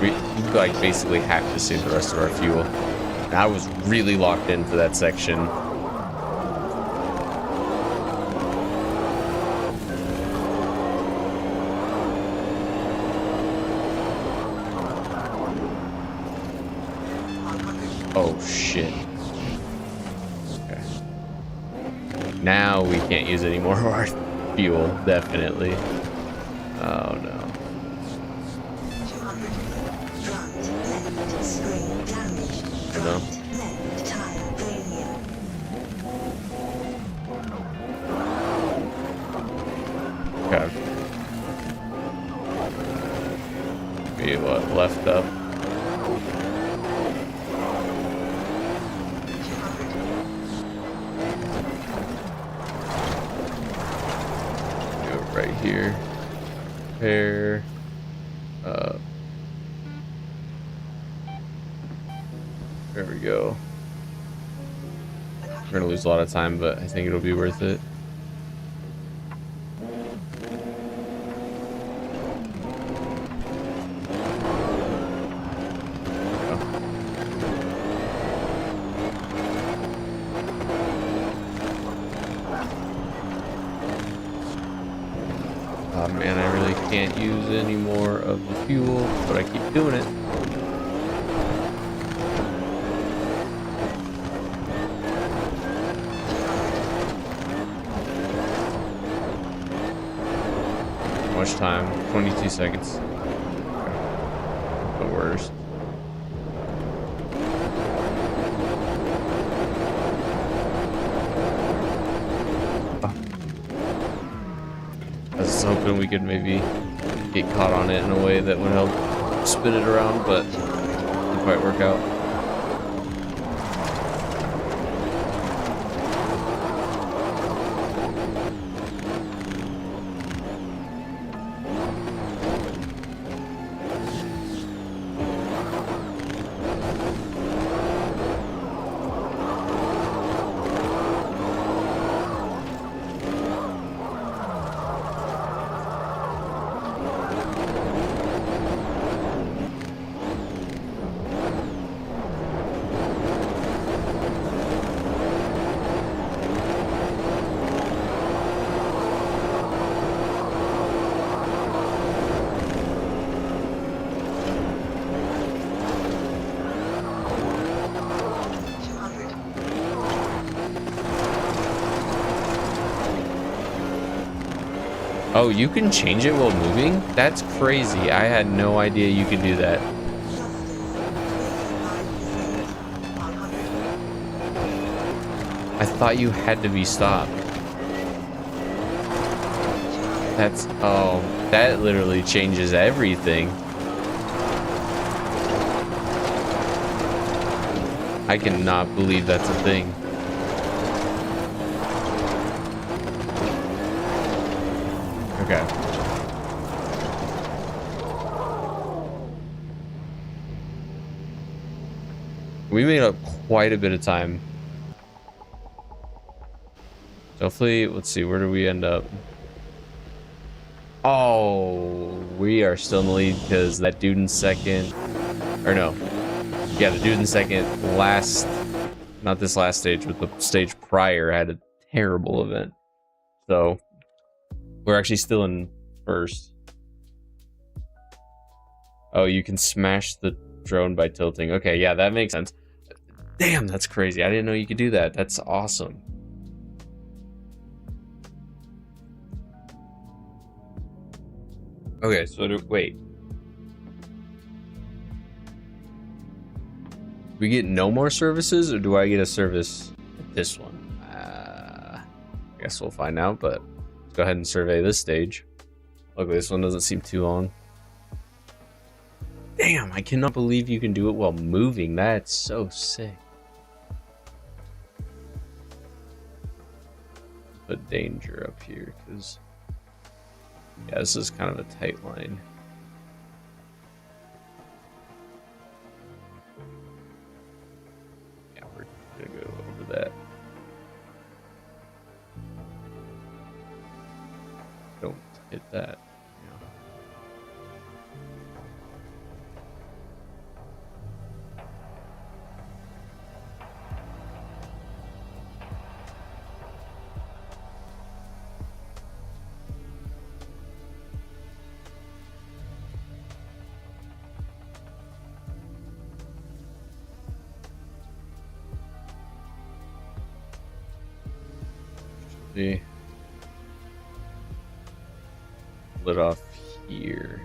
We like basically have to save the rest of our fuel. And I was really locked in for that section. Oh shit. Okay. Now we can't use any more of our fuel, definitely. Oh no. No. Okay. Maybe what left up? Do it right here. Repair. There we go. We're gonna lose a lot of time, but I think it'll be worth it. Oh man, I really can't use any more of the fuel, but I keep doing it. Much time, 22 seconds. The worst. I was hoping we could maybe get caught on it in a way that would help spin it around, but it didn't quite work out. Oh, you can change it while moving? That's crazy. I had no idea you could do that. I thought you had to be stopped. That's, oh, that literally changes everything. I cannot believe that's a thing. Okay. We made up quite a bit of time. So hopefully, let's see, where do we end up? Oh, we are still in the lead because that dude in second, or no, Yeah, the dude in the second, not this last stage, but the stage prior had a terrible event. So we're actually still in first. Oh, you can smash the drone by tilting. Okay, yeah, that makes sense. Damn, that's crazy. I didn't know you could do that. That's awesome. Okay, so wait. We get no more services, or do I get a service at this one? I guess we'll find out, but let's go ahead and survey this stage. Luckily, this one doesn't seem too long. Damn, I cannot believe you can do it while moving. That's so sick. Put danger up here, because yeah, this is kind of a tight line. Yeah, we're gonna go over that. Don't hit that. Lit off here.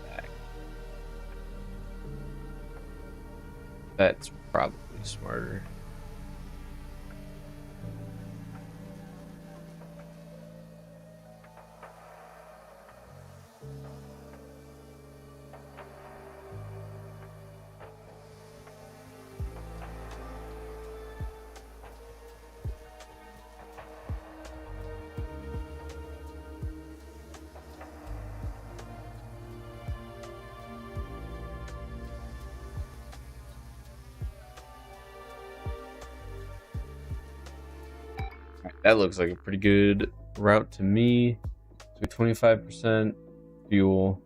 Back. That's probably smarter. That looks like a pretty good route to me. So 25% fuel,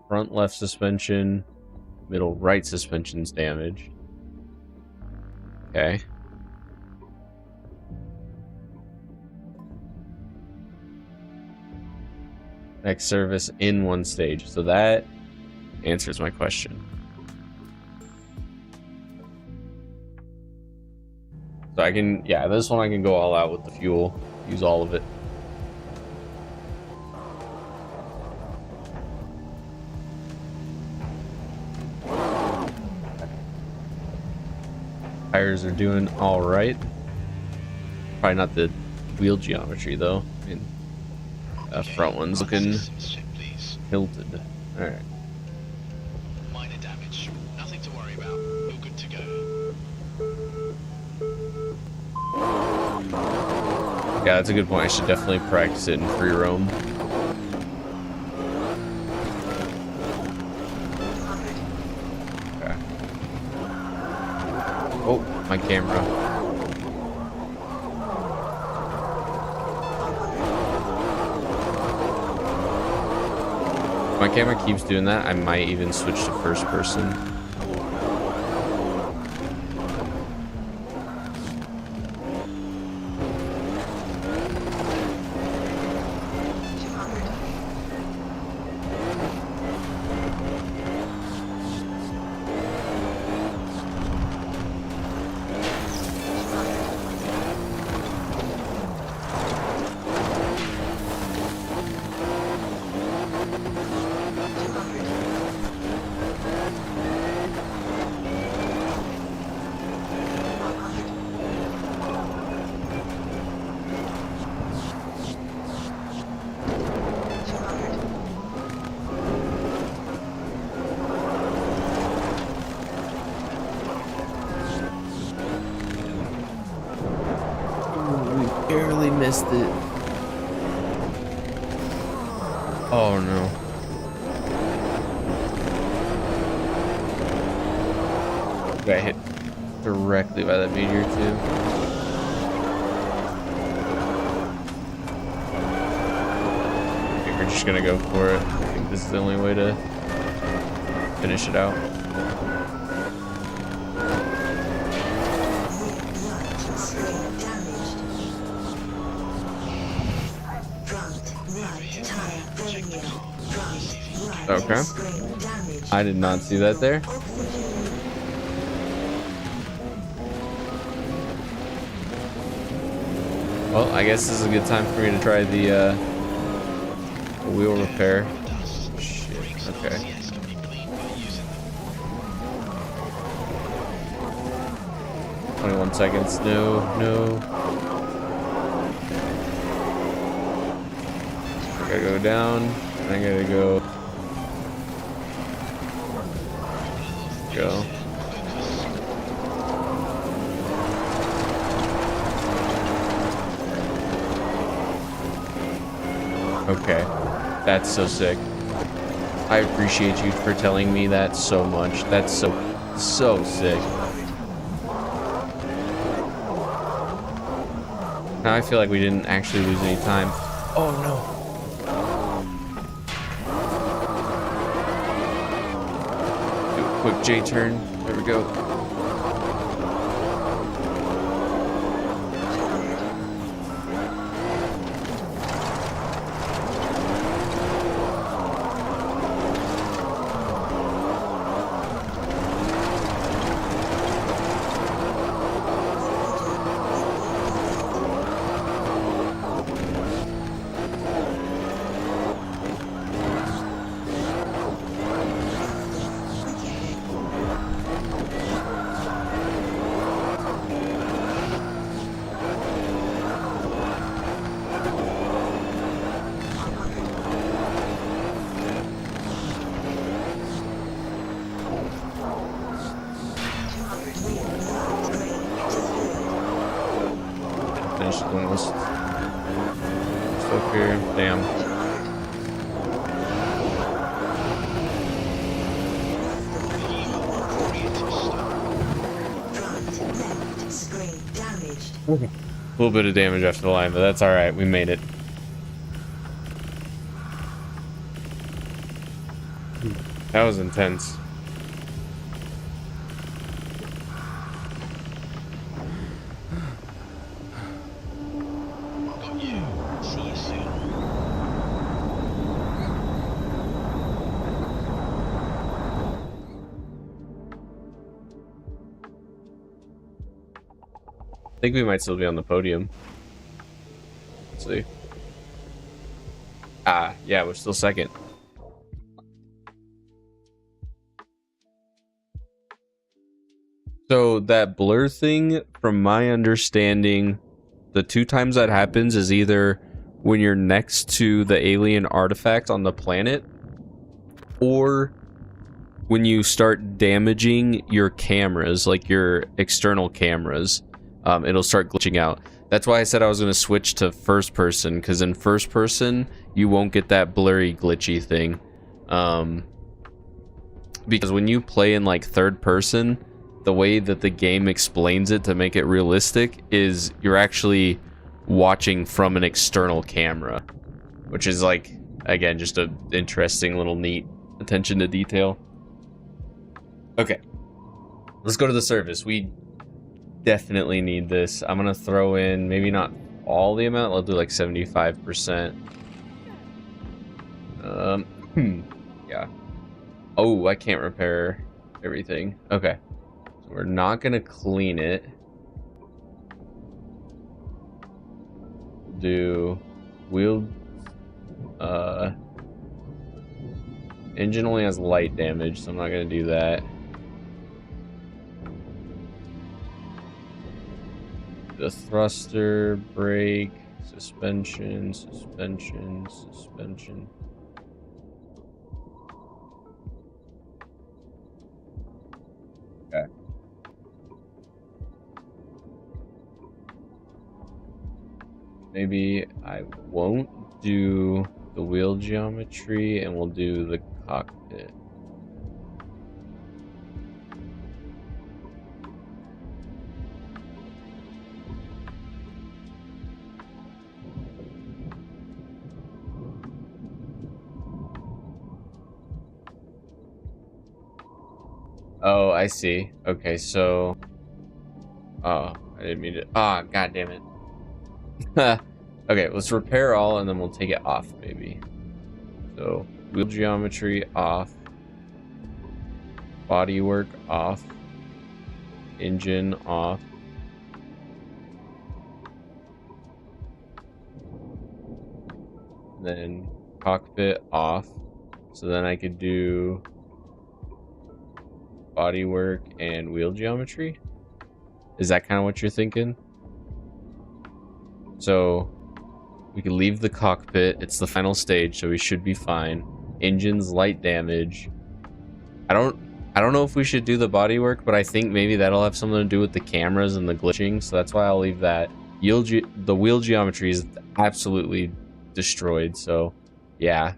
front left suspension, middle right suspension's damaged. Okay. Next service in one stage. So that answers my question. So I can, yeah, this one I can go all out with the fuel, use all of it. Tires are doing all right. Probably not the wheel geometry though. I mean, front one's looking tilted. All right. Minor damage. Nothing to worry about. You're good to go. Yeah, that's a good point. I should definitely practice it in free roam. Okay. Oh, my camera. If my camera keeps doing that, I might even switch to first person. Barely missed it. Oh no. Got hit directly by that meteor too. Okay, we're just gonna go for it. I think this this is the only way to finish it out. Okay. I did not see that there. Well, I guess this is a good time for me to try the wheel repair. Shit. Okay. 21 seconds. No, no. I gotta go down. And I gotta go. Go. Okay. That's so sick. I appreciate you for telling me that so much. That's so sick. Now I feel like we didn't actually lose any time. Oh no. Do a quick J turn. There we go. Finished almost. Stuck here. Damn. A little bit of damage after the line, but that's all right. We made it. That was intense. Got you. See you soon. I think we might still be on the podium. Let's see. Ah, yeah, we're still second. So that blur thing, from my understanding, the two times that happens is either when you're next to the alien artifact on the planet, or when you start damaging your cameras, like your external cameras. It'll start glitching out. That's why I said I was going to switch to first person, because in first person you won't get that blurry glitchy thing. Because when you play in like third person, the way that the game explains it to make it realistic is you're actually watching from an external camera, which is like, again, just a interesting little neat attention to detail. Okay, let's go to the service. We definitely need this. I'm gonna throw in maybe not all the amount. I'll do like 75%. Yeah. Oh, I can't repair everything. Okay, so we're not gonna clean it. Do wheel. Engine only has light damage, so I'm not gonna do that. The thruster, brake, suspension, suspension, suspension. Okay. Maybe I won't do the wheel geometry and we'll do the cockpit. Oh, I see. Okay, so... Oh, I didn't mean to... Ah, god damn it. Okay, let's repair all and then we'll take it off, maybe. So, wheel geometry off. Bodywork off. Engine off. Then cockpit off. So then I could do bodywork and wheel geometry. Is that kind of what you're thinking? So we can leave the cockpit. It's the final stage, so we should be fine. Engines light damage. I don't know if we should do the bodywork, but I think maybe that'll have something to do with the cameras and the glitching, so that's why I'll leave that. The wheel geometry is absolutely destroyed, so yeah.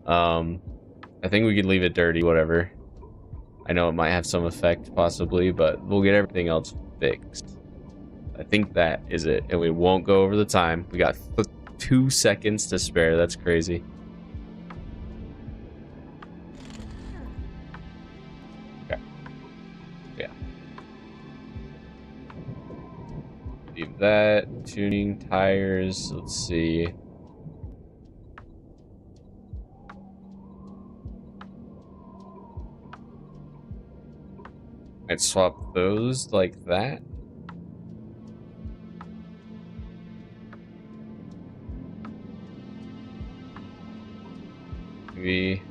I think we could leave it dirty, whatever. I know it might have some effect, possibly, but we'll get everything else fixed. I think that is it, and we won't go over the time. We got 2 seconds to spare. That's crazy. Okay. Yeah. Leave that. Tuning, tires. Let's see. I'd swap those like that. Maybe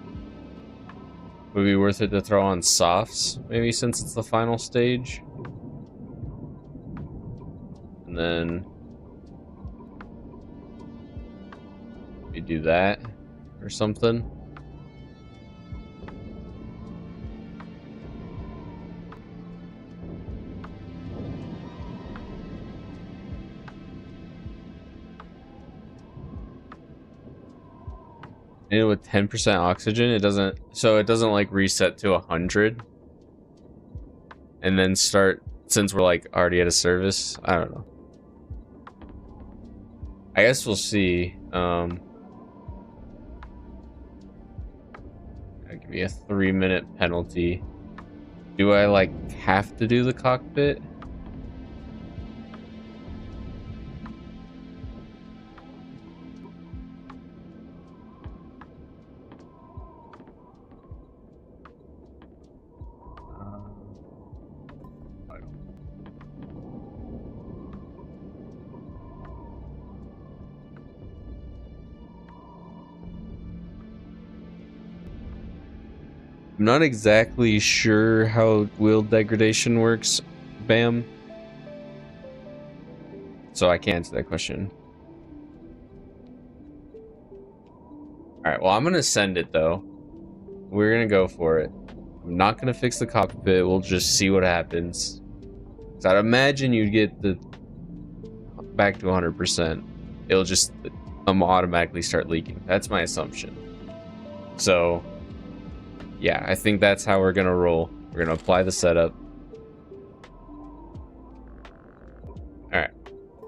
would be worth it to throw on softs, maybe, since it's the final stage. And then we do that or something. And with 10% oxygen, it doesn't like reset to 100 and then start, since we're like already at a service. I don't know. I guess we'll see. Give me a 3-minute penalty. Do I like have to do the cockpit? I'm not exactly sure how wheel degradation works, Bam. So I can't answer that question. Alright, well, I'm gonna send it though. We're gonna go for it. I'm not gonna fix the cockpit, we'll just see what happens. So I'd imagine you'd get the back to 100%. It'll just automatically start leaking. That's my assumption. So yeah, I think that's how we're gonna roll. We're gonna apply the setup. Alright,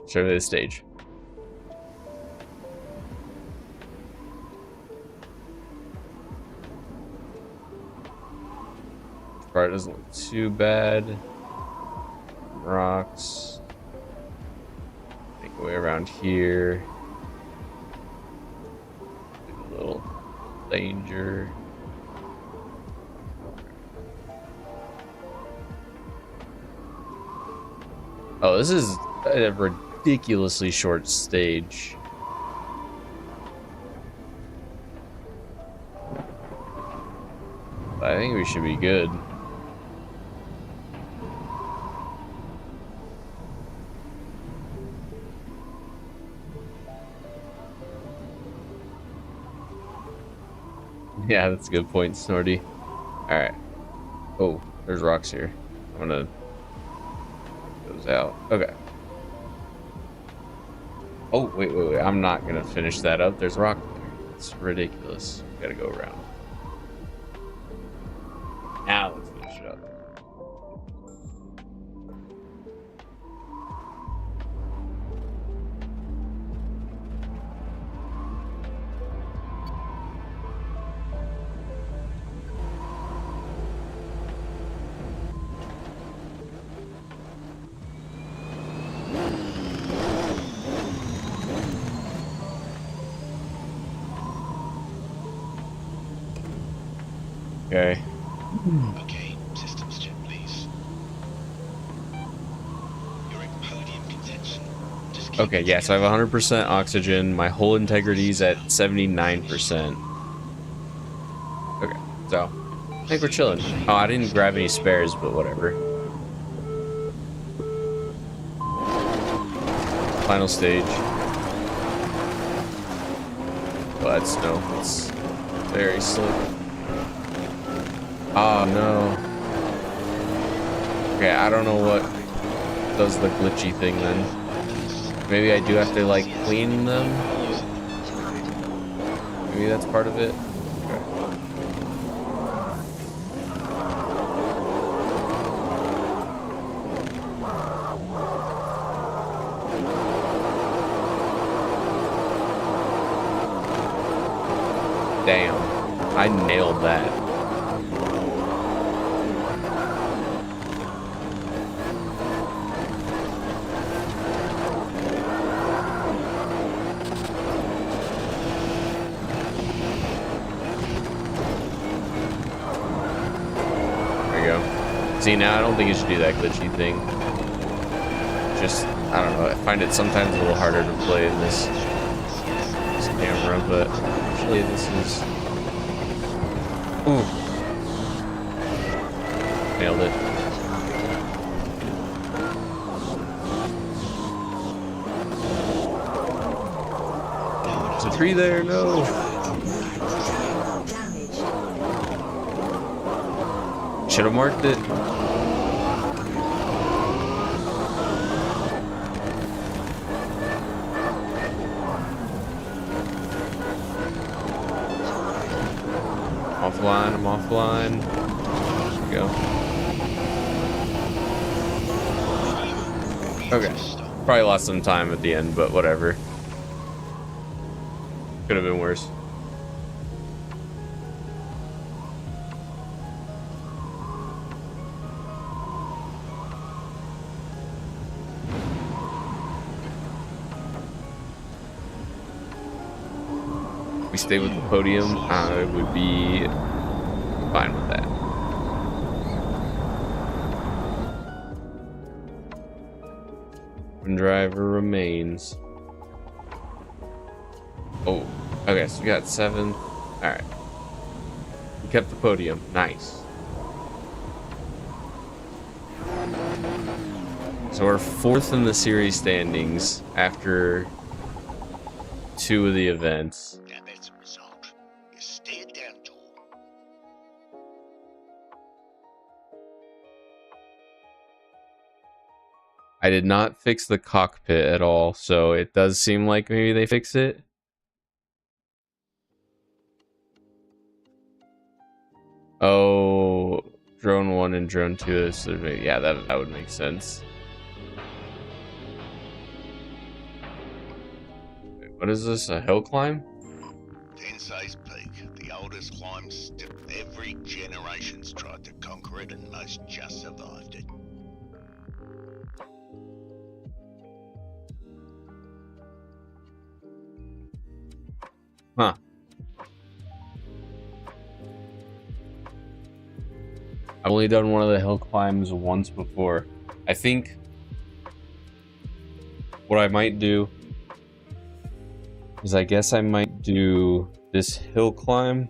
survey the stage. Part doesn't look too bad. Rocks. Make our way around here. A little danger. Oh, this is a ridiculously short stage. I think we should be good. Yeah, that's a good point, Snorty. Alright. Oh, there's rocks here. I'm gonna... Goes out. Okay. Oh, wait. I'm not gonna finish that up. There's rock there. It's ridiculous. Gotta go around. Now let's finish it up. Okay. Okay, systems check, please. You're in podium contention. Just keep Okay, it yeah, so I have together. 100% oxygen. My whole integrity's at 79%. Okay, so I think we're chilling. Oh, I didn't grab any spares, but whatever. Final stage. Well, that's no. It's very slick. Oh, no. Okay, I don't know what does the glitchy thing then. Maybe I do have to, like, clean them? Maybe that's part of it? Okay. Damn. I nailed that. There we go. See, now I don't think it should do that glitchy thing. Just, I don't know. I find it sometimes a little harder to play in this camera, but actually this is... Ooh. Nailed it. There's a tree there, no. Should have marked it. Offline, I'm offline. There we go. Okay. Probably lost some time at the end, but whatever. Could have been worse. We stay with the podium, I would be fine with that. One driver remains. Oh, okay, so we got 7. Alright. We kept the podium. Nice. So we're 4th in the series standings after 2 of the events. Now that's a result. You stared down tall. I did not fix the cockpit at all, so it does seem like maybe they fix it. Oh, drone 1 and drone 2 is, yeah, that would make sense. Wait, what is this, a hill climb? Tensei's Peak, the oldest climb still. Every generation's tried to conquer it and most just survived it. Huh. I've only done one of the hill climbs once before. I think what I might do is I guess I might do this hill climb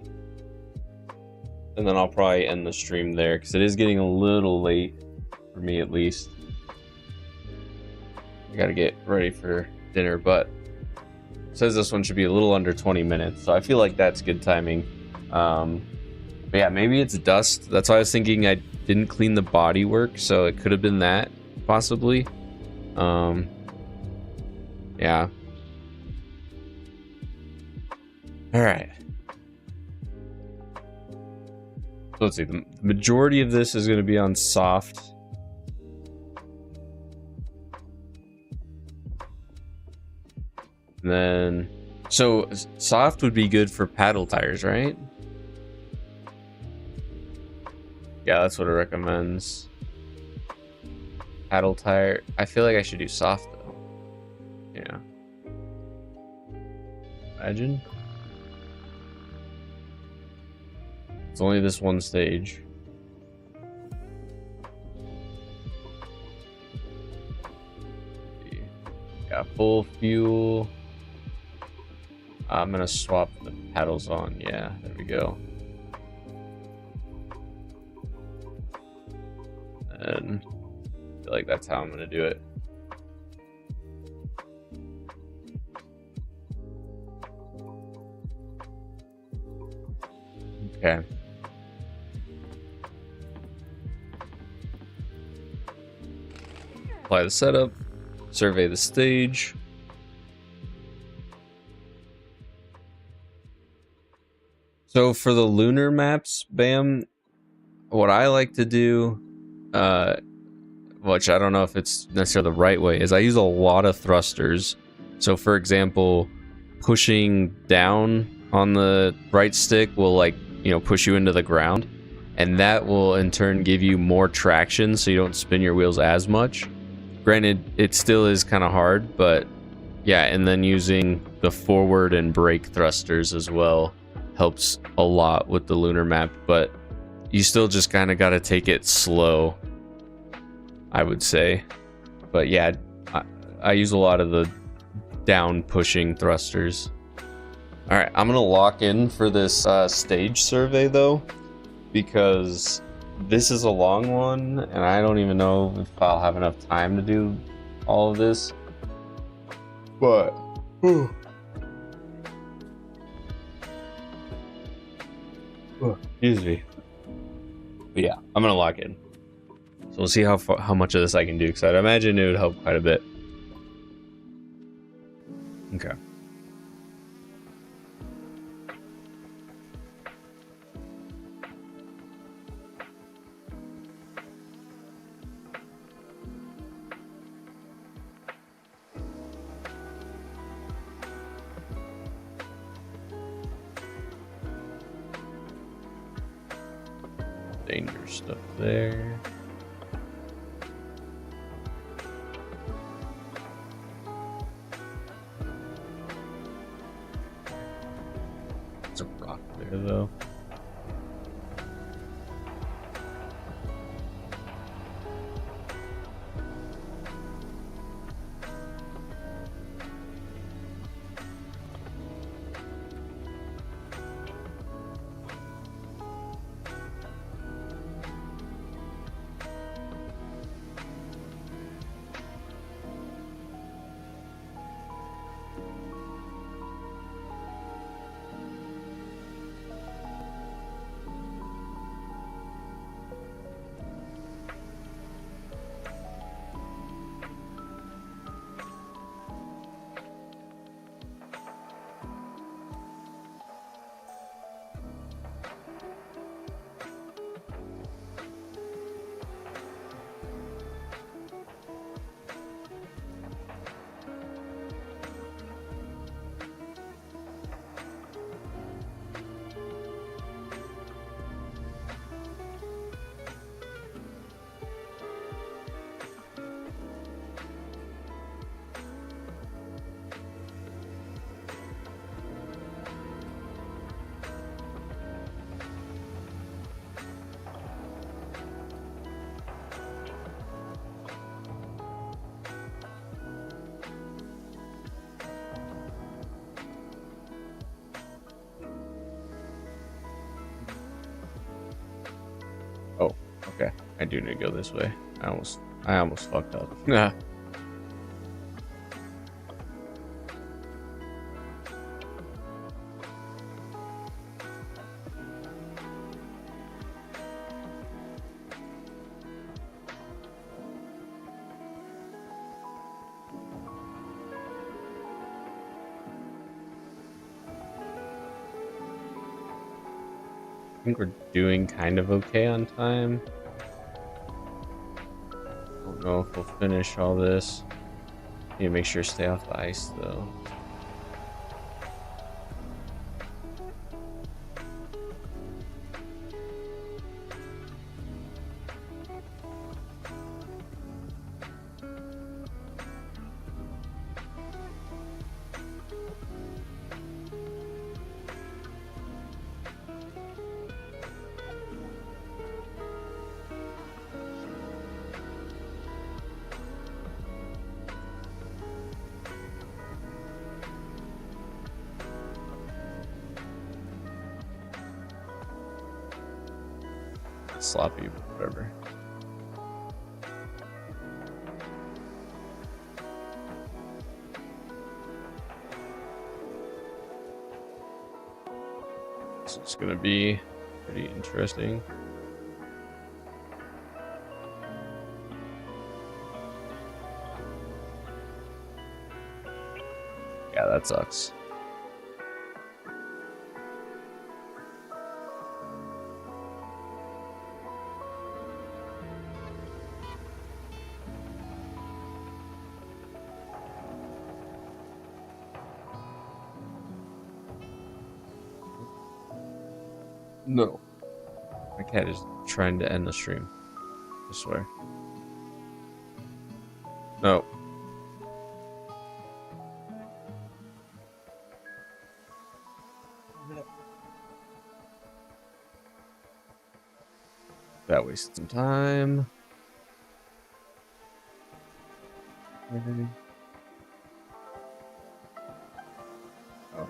and then I'll probably end the stream there because it is getting a little late for me at least. I gotta get ready for dinner, but it says this one should be a little under 20 minutes, so I feel like that's good timing. But yeah, maybe it's dust. That's why I was thinking I didn't clean the bodywork, so it could have been that, possibly. Yeah. Alright. So let's see, the majority of this is going to be on soft. And then, so soft would be good for paddle tires, right? Yeah, that's what it recommends. Paddle tire. I feel like I should do soft though. Yeah. Imagine. it's only this one stage. Got full fuel. I'm gonna swap the pedals on. Yeah, there we go. And I feel like that's how I'm gonna do it. Okay. Apply the setup, survey the stage. So for the lunar maps, Bam, what I like to do, which I don't know if it's necessarily the right way, is I use a lot of thrusters. So for example, pushing down on the right stick will, like, you know, push you into the ground, and that will in turn give you more traction so you don't spin your wheels as much. Granted, it still is kind of hard, but yeah, and then using the forward and brake thrusters as well helps a lot with the lunar map, but you still just kind of got to take it slow, I would say. But yeah, I use a lot of the down pushing thrusters. All right, I'm gonna lock in for this stage survey though, because this is a long one and I don't even know if I'll have enough time to do all of this. But excuse me. But yeah, I'm gonna lock in. So we'll see how much of this I can do, because I'd imagine it would help quite a bit. Okay. Danger stuff there. There's a rock there though. Oh, okay. I do need to go this way. I almost fucked up. Nah. I think we're doing kind of okay on time. Don't know if we'll finish all this. Need to make sure to stay off the ice though. sloppy, but whatever. So it's gonna be pretty interesting. Yeah, that sucks. No. My cat is trying to end the stream. I swear. No. That wasted some time. Okay. Oh.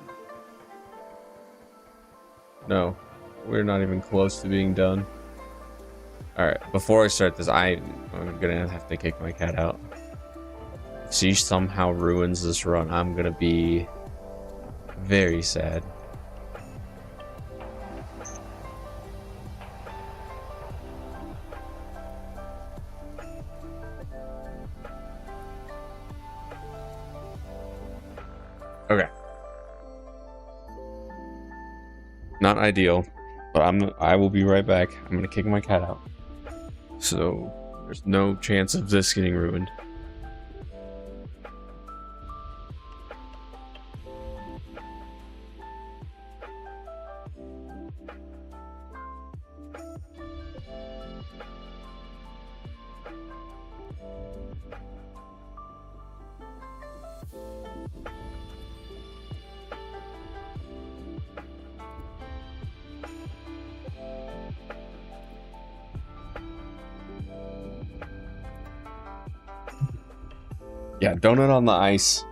No, we're not even close to being done. Alright, before I start this, I'm gonna have to kick my cat out. If she somehow ruins this run, I'm gonna be very sad. Okay. Not ideal, but I will be right back. I'm gonna kick my cat out. So there's no chance of this getting ruined. Yeah, donut on the ice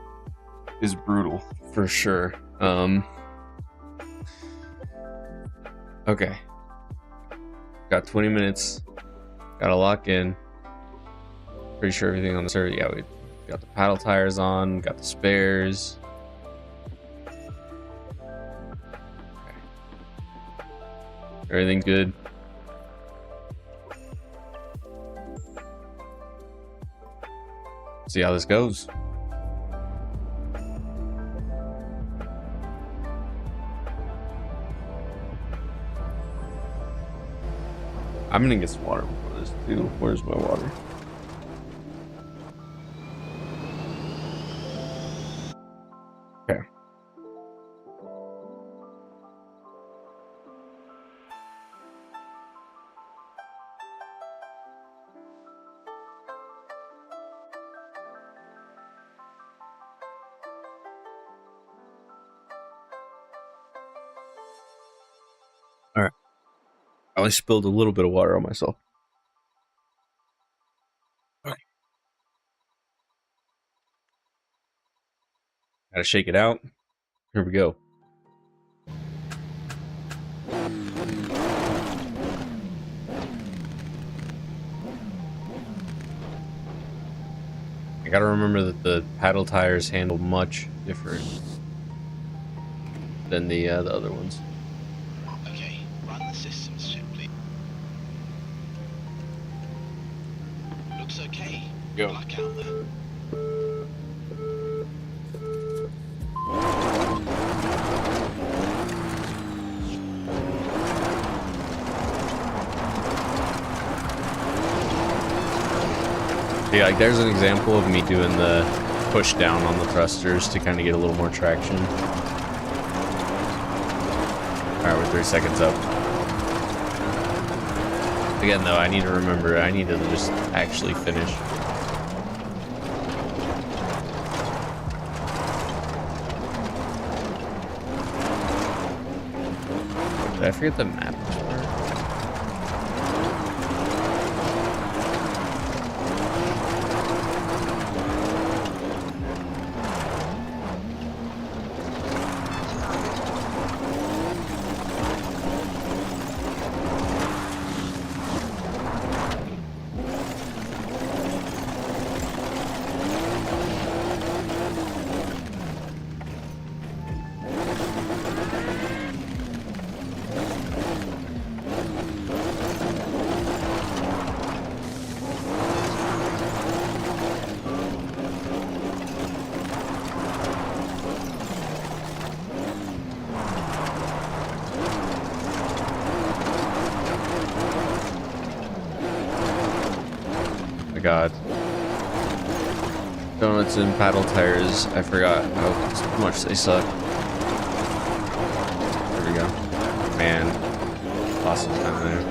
is brutal for sure. Okay. Got 20 minutes. Gotta lock in. Pretty sure everything on the server. Yeah, we got the paddle tires on, got the spares. Okay. Everything's good. See how this goes. I'm gonna get some water before this too. Where's my water? Okay. All right. I only spilled a little bit of water on myself. All right. Gotta shake it out. Here we go. I gotta remember that the paddle tires handle much different than the other ones. Okay, run the systems check, please. Looks okay. Go. Black out there. Yeah, like there's an example of me doing the push down on the thrusters to kind of get a little more traction. Alright, we're 3 seconds up. Again, though, I need to remember, I need to just actually finish. Did I forget the map? puts in paddle tires, I forgot how much they suck. There we go. Man, lost some time there.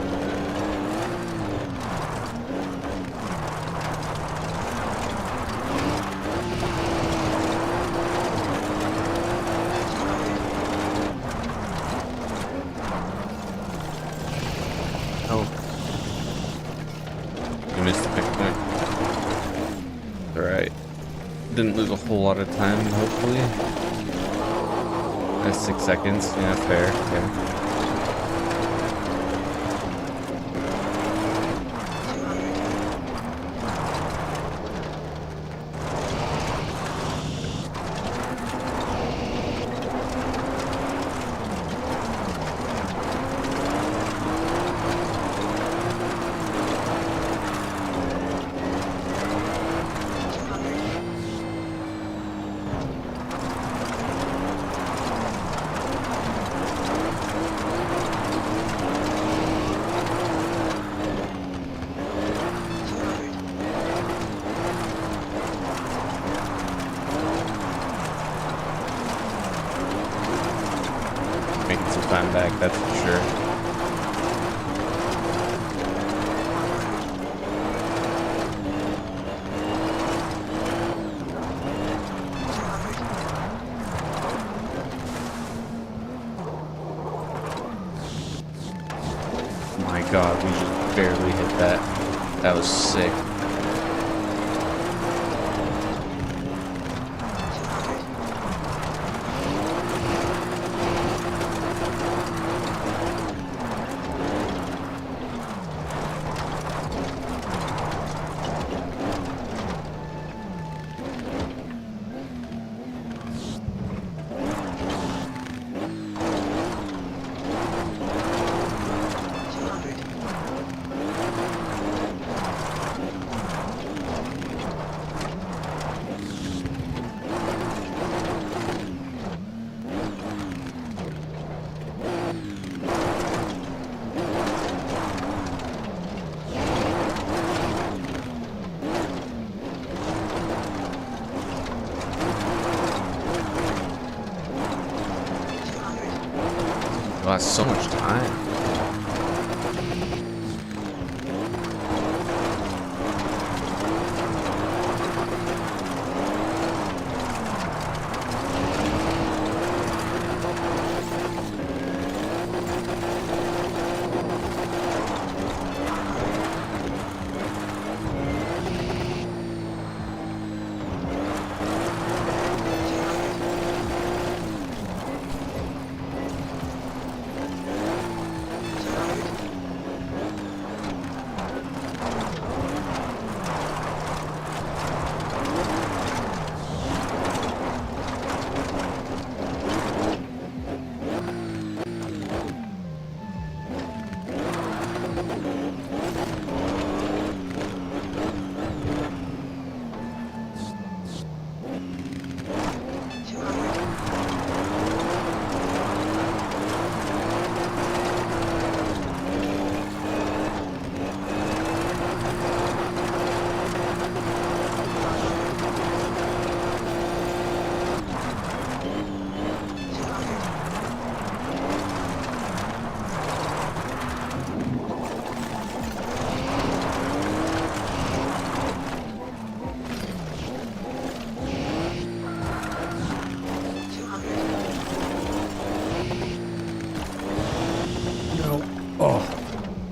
Oh. You missed the checkpoint. Alright. Didn't lose a whole lot of time, hopefully. That's 6 seconds. Yeah, fair. Okay. Making some time back, that's for sure. My god, we just barely hit that. That was sick. Lost so much time.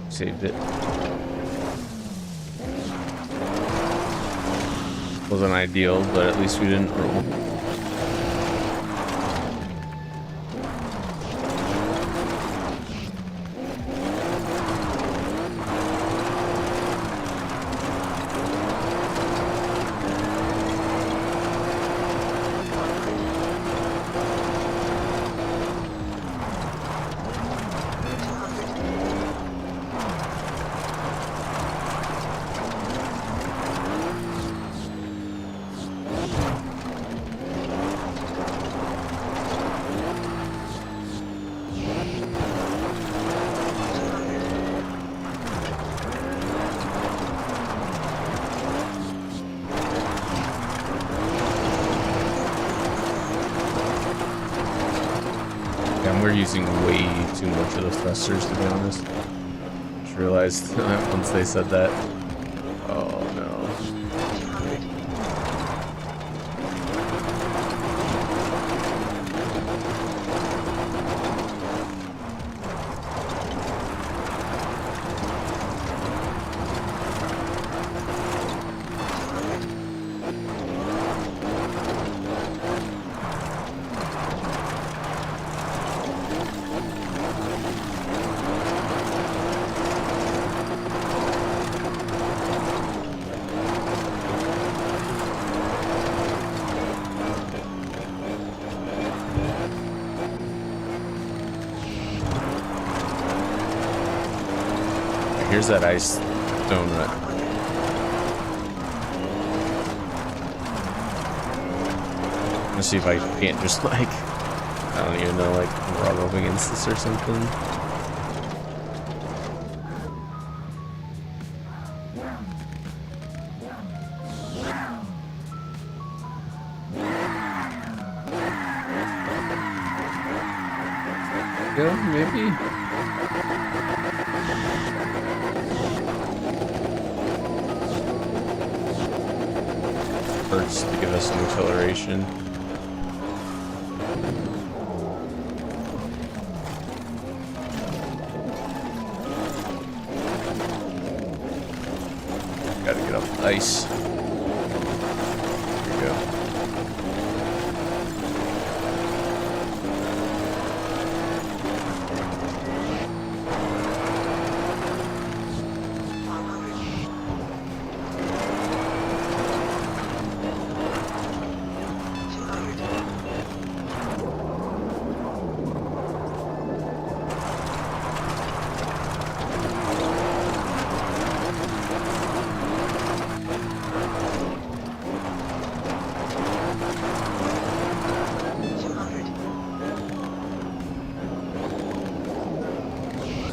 Saved it. Wasn't ideal, but at least we didn't roll. Yeah, we're using way too much of the thrusters, to be honest. Just realized once they said that. Oh no. 200. Here's that ice donut. Let's see if I can't just like, I don't even know, like rub up against this or something. Yeah, maybe. Hurts to give us some acceleration. Gotta get off the ice. There we go.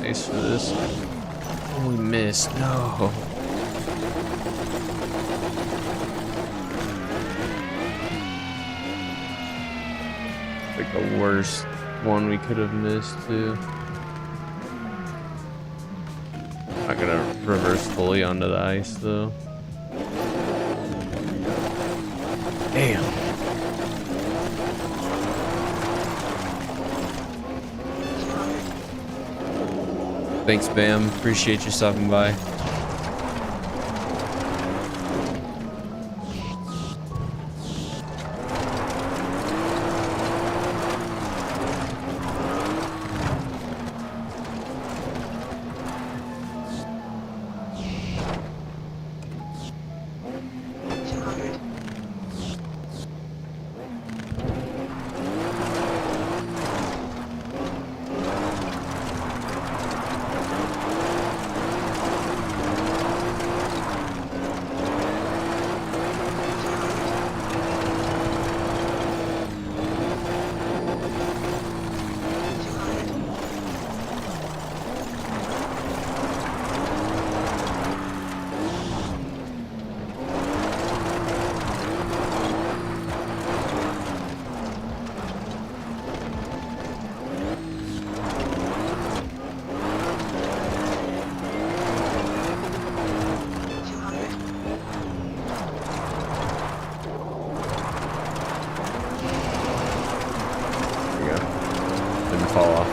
Nice for this. Oh, we missed. No. Like the worst one we could have missed too. Not gonna reverse fully onto the ice though. Damn. Thanks, Bam. Appreciate you stopping by. Fall off.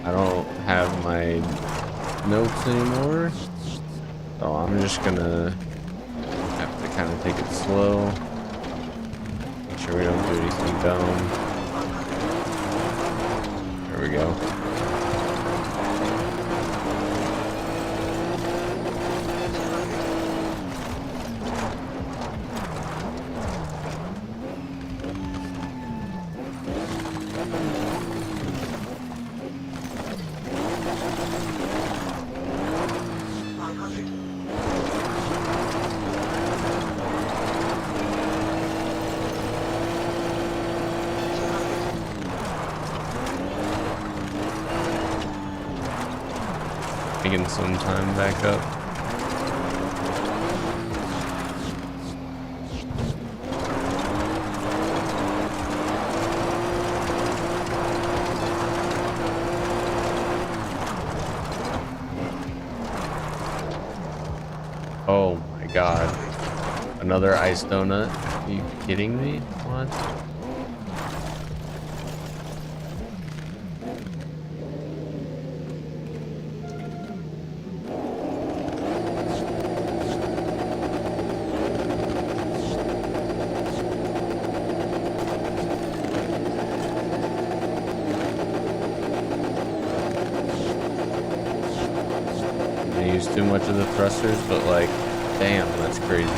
I don't have my notes anymore, so I'm just gonna have to kind of take it slow. Make sure we don't do anything dumb. There we go. Making some time back up. Oh my god. Another ice donut? Are you kidding me? What? I use too much of the thrusters, but like, damn, that's crazy.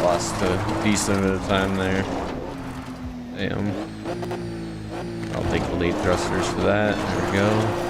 Lost a decent bit of time there. Damn. I'll take the lead thrusters for that. There we go.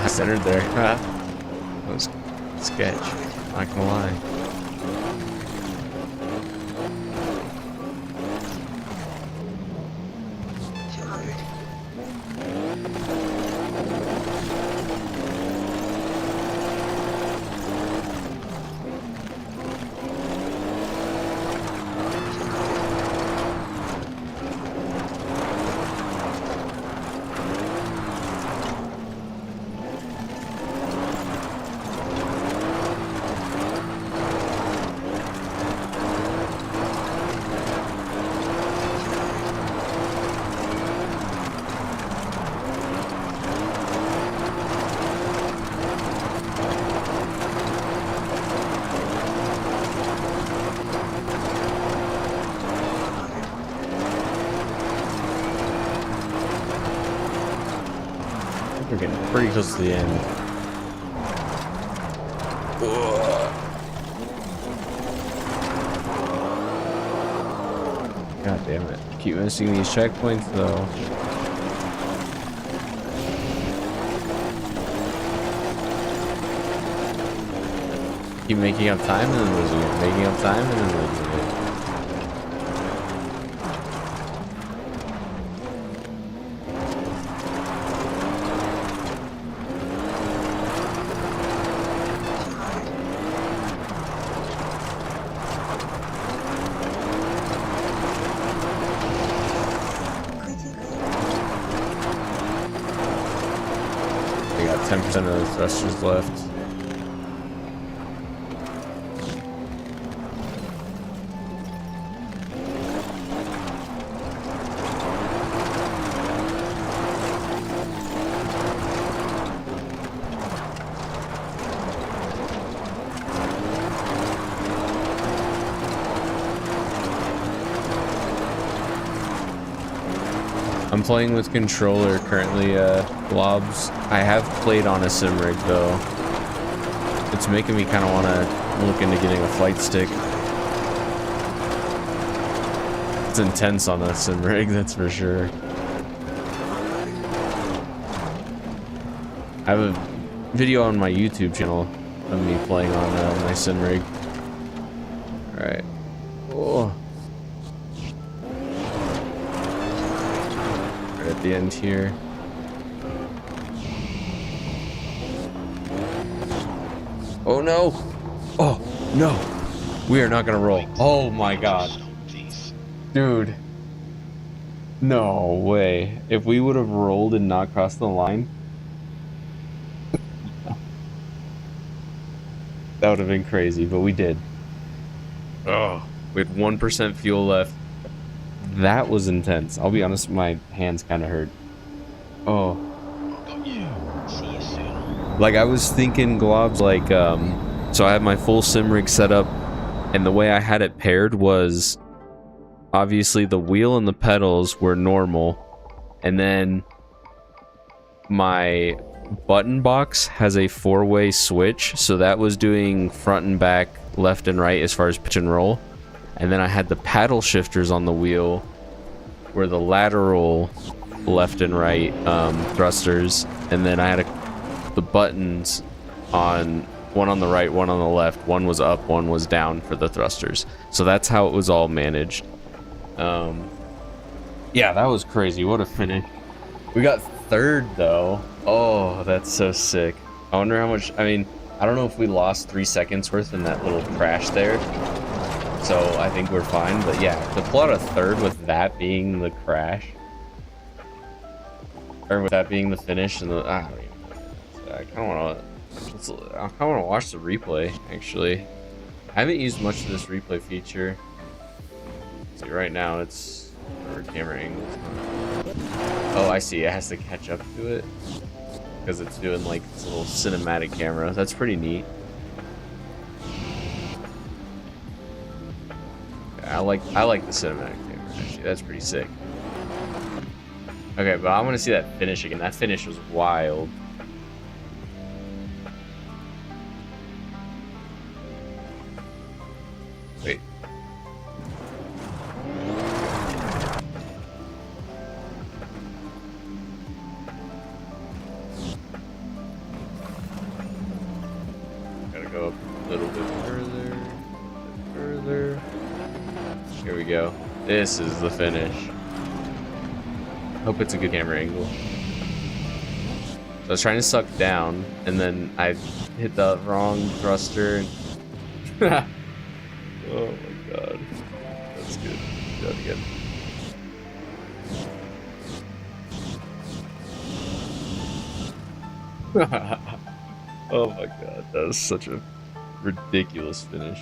Centered there. That was sketch. Not gonna lie. We're getting pretty close to the end. God damn it. Keep missing these checkpoints though. Keep making up time and then losing it. Making up time and then losing it. They got 10% of the thrusters left. I'm playing with controller currently, Blobs. I have played on a sim rig though. It's making me kind of want to look into getting a flight stick. It's intense on a sim rig, that's for sure. I have a video on my YouTube channel of me playing on my sim rig. Alright. Oh. at the end here. Oh no! Oh no! We are not gonna roll. Oh my god. Stop, please. Dude. No way. If we would have rolled and not crossed the line, that would have been crazy, but we did. Oh, we had 1% fuel left. That was intense. I'll be honest, my hands kind of hurt. Oh. Got you. See you soon. Like, I was thinking, Globs, like, so I had my full sim rig set up, and the way I had it paired was, obviously the wheel and the pedals were normal, and then my button box has a 4-way switch, so that was doing front and back, left and right as far as pitch and roll. And then I had the paddle shifters on the wheel were the lateral left and right thrusters, and then I had the buttons on one on the right, one on the left, one was up, one was down for the thrusters. So that's how it was all managed. Yeah, that was crazy. What a finish. We got third though. Oh, that's so sick. I wonder how much, I mean, I don't know if we lost 3 seconds worth in that little crash there. So I think we're fine, but yeah, to pull out a third with that being the crash, or with that being the finish, and I don't even, I kind of want to watch the replay, actually. I haven't used much of this replay feature. See, right now it's for camera angles. Oh, I see, it has to catch up to it, because it's doing like this little cinematic camera. That's pretty neat. I like the cinematic camera, actually. That's pretty sick. Okay, but I want to see that finish again. That finish was wild. Wait. Gotta go up a little bit further. Here we go. This is the finish. Hope it's a good camera angle. So I was trying to suck down, and then I hit the wrong thruster. Oh my god. That's good. Do that again. Oh my god. That was such a ridiculous finish.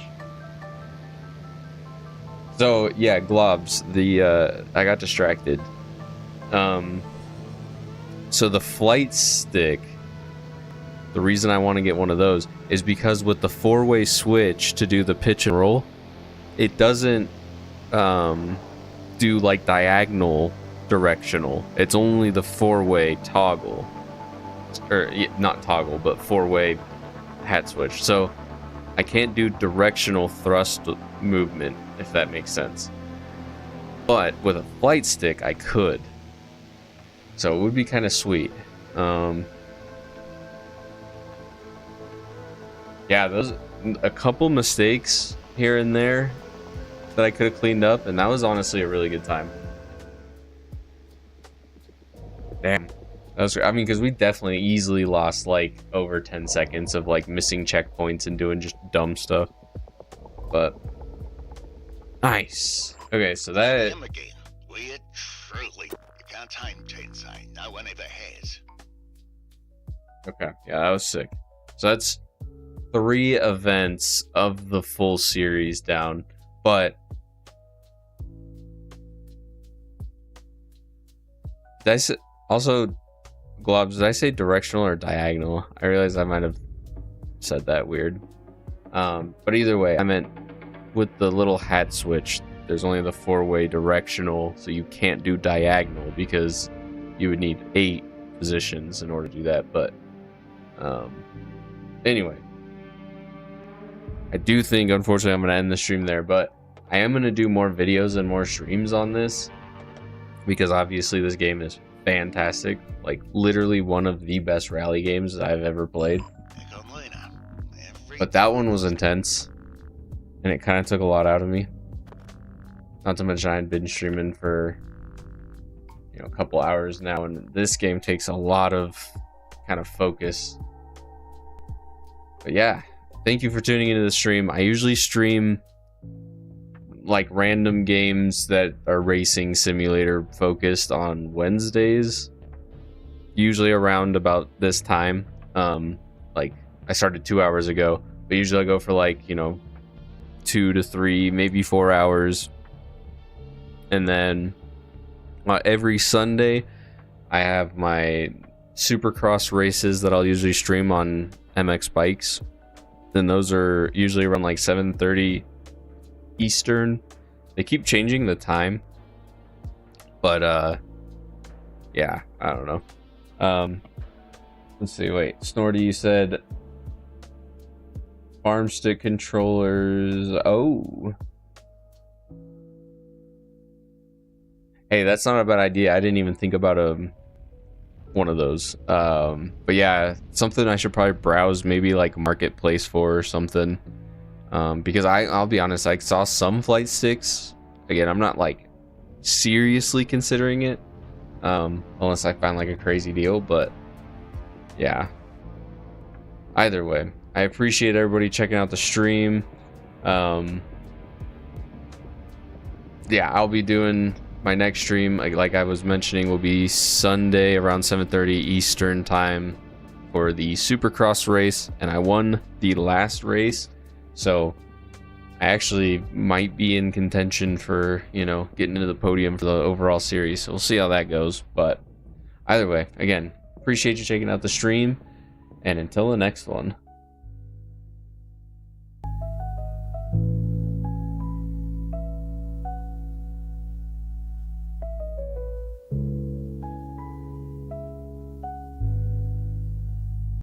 So yeah, Globs, I got distracted. So the flight stick, the reason I want to get one of those is because with the 4-way switch to do the pitch and roll, it doesn't do like diagonal directional. It's only the 4-way toggle, or not toggle, but 4-way hat switch. So I can't do directional thrust movement, if that makes sense. But with a flight stick, I could. So it would be kind of sweet. Yeah, those a couple mistakes here and there that I could have cleaned up, and that was honestly a really good time. Damn. That was, I mean, because we definitely easily lost like over 10 seconds of like missing checkpoints and doing just dumb stuff. But nice. Okay, so that. Him again. Weird, truly. You can't time Tensei. No one ever has. Okay, yeah, that was sick. So that's 3 events of the full series down. But did I say, also, Globs, did I say directional or diagonal? I realized I might have said that weird. But either way, I meant with the little hat switch, there's only the 4-way directional, so you can't do diagonal because you would need 8 positions in order to do that. But anyway, I do think, unfortunately, I'm going to end the stream there, but I am going to do more videos and more streams on this because obviously this game is fantastic. Like, literally one of the best rally games I've ever played. But that one was intense, and it kind of took a lot out of me. Not to mention I had been streaming for, you know, a couple hours now, and this game takes a lot of kind of focus. But yeah, thank you for tuning into the stream. I usually stream like random games that are racing simulator focused on Wednesdays, usually around about this time. Like I started 2 hours ago, but usually I go for like, you know, 2 to 3, maybe 4 hours. And then every Sunday I have my Supercross races that I'll usually stream on MX bikes. Then those are usually around like 7:30 Eastern. They keep changing the time, but yeah, I don't know. Let's see. Wait, Snorty, you said farm stick controllers. Oh, hey, that's not a bad idea. I didn't even think about one of those. But yeah, something I should probably browse, maybe like marketplace for or something. Because I'll be honest, I saw some flight sticks. Again, I'm not like seriously considering it, unless I find like a crazy deal. But yeah, either way, I appreciate everybody checking out the stream. Yeah, I'll be doing my next stream, like I was mentioning, will be Sunday around 7:30 Eastern time for the Supercross race, and I won the last race, so I actually might be in contention for, you know, getting into the podium for the overall series. So we'll see how that goes. But either way, again, appreciate you checking out the stream, and until the next one.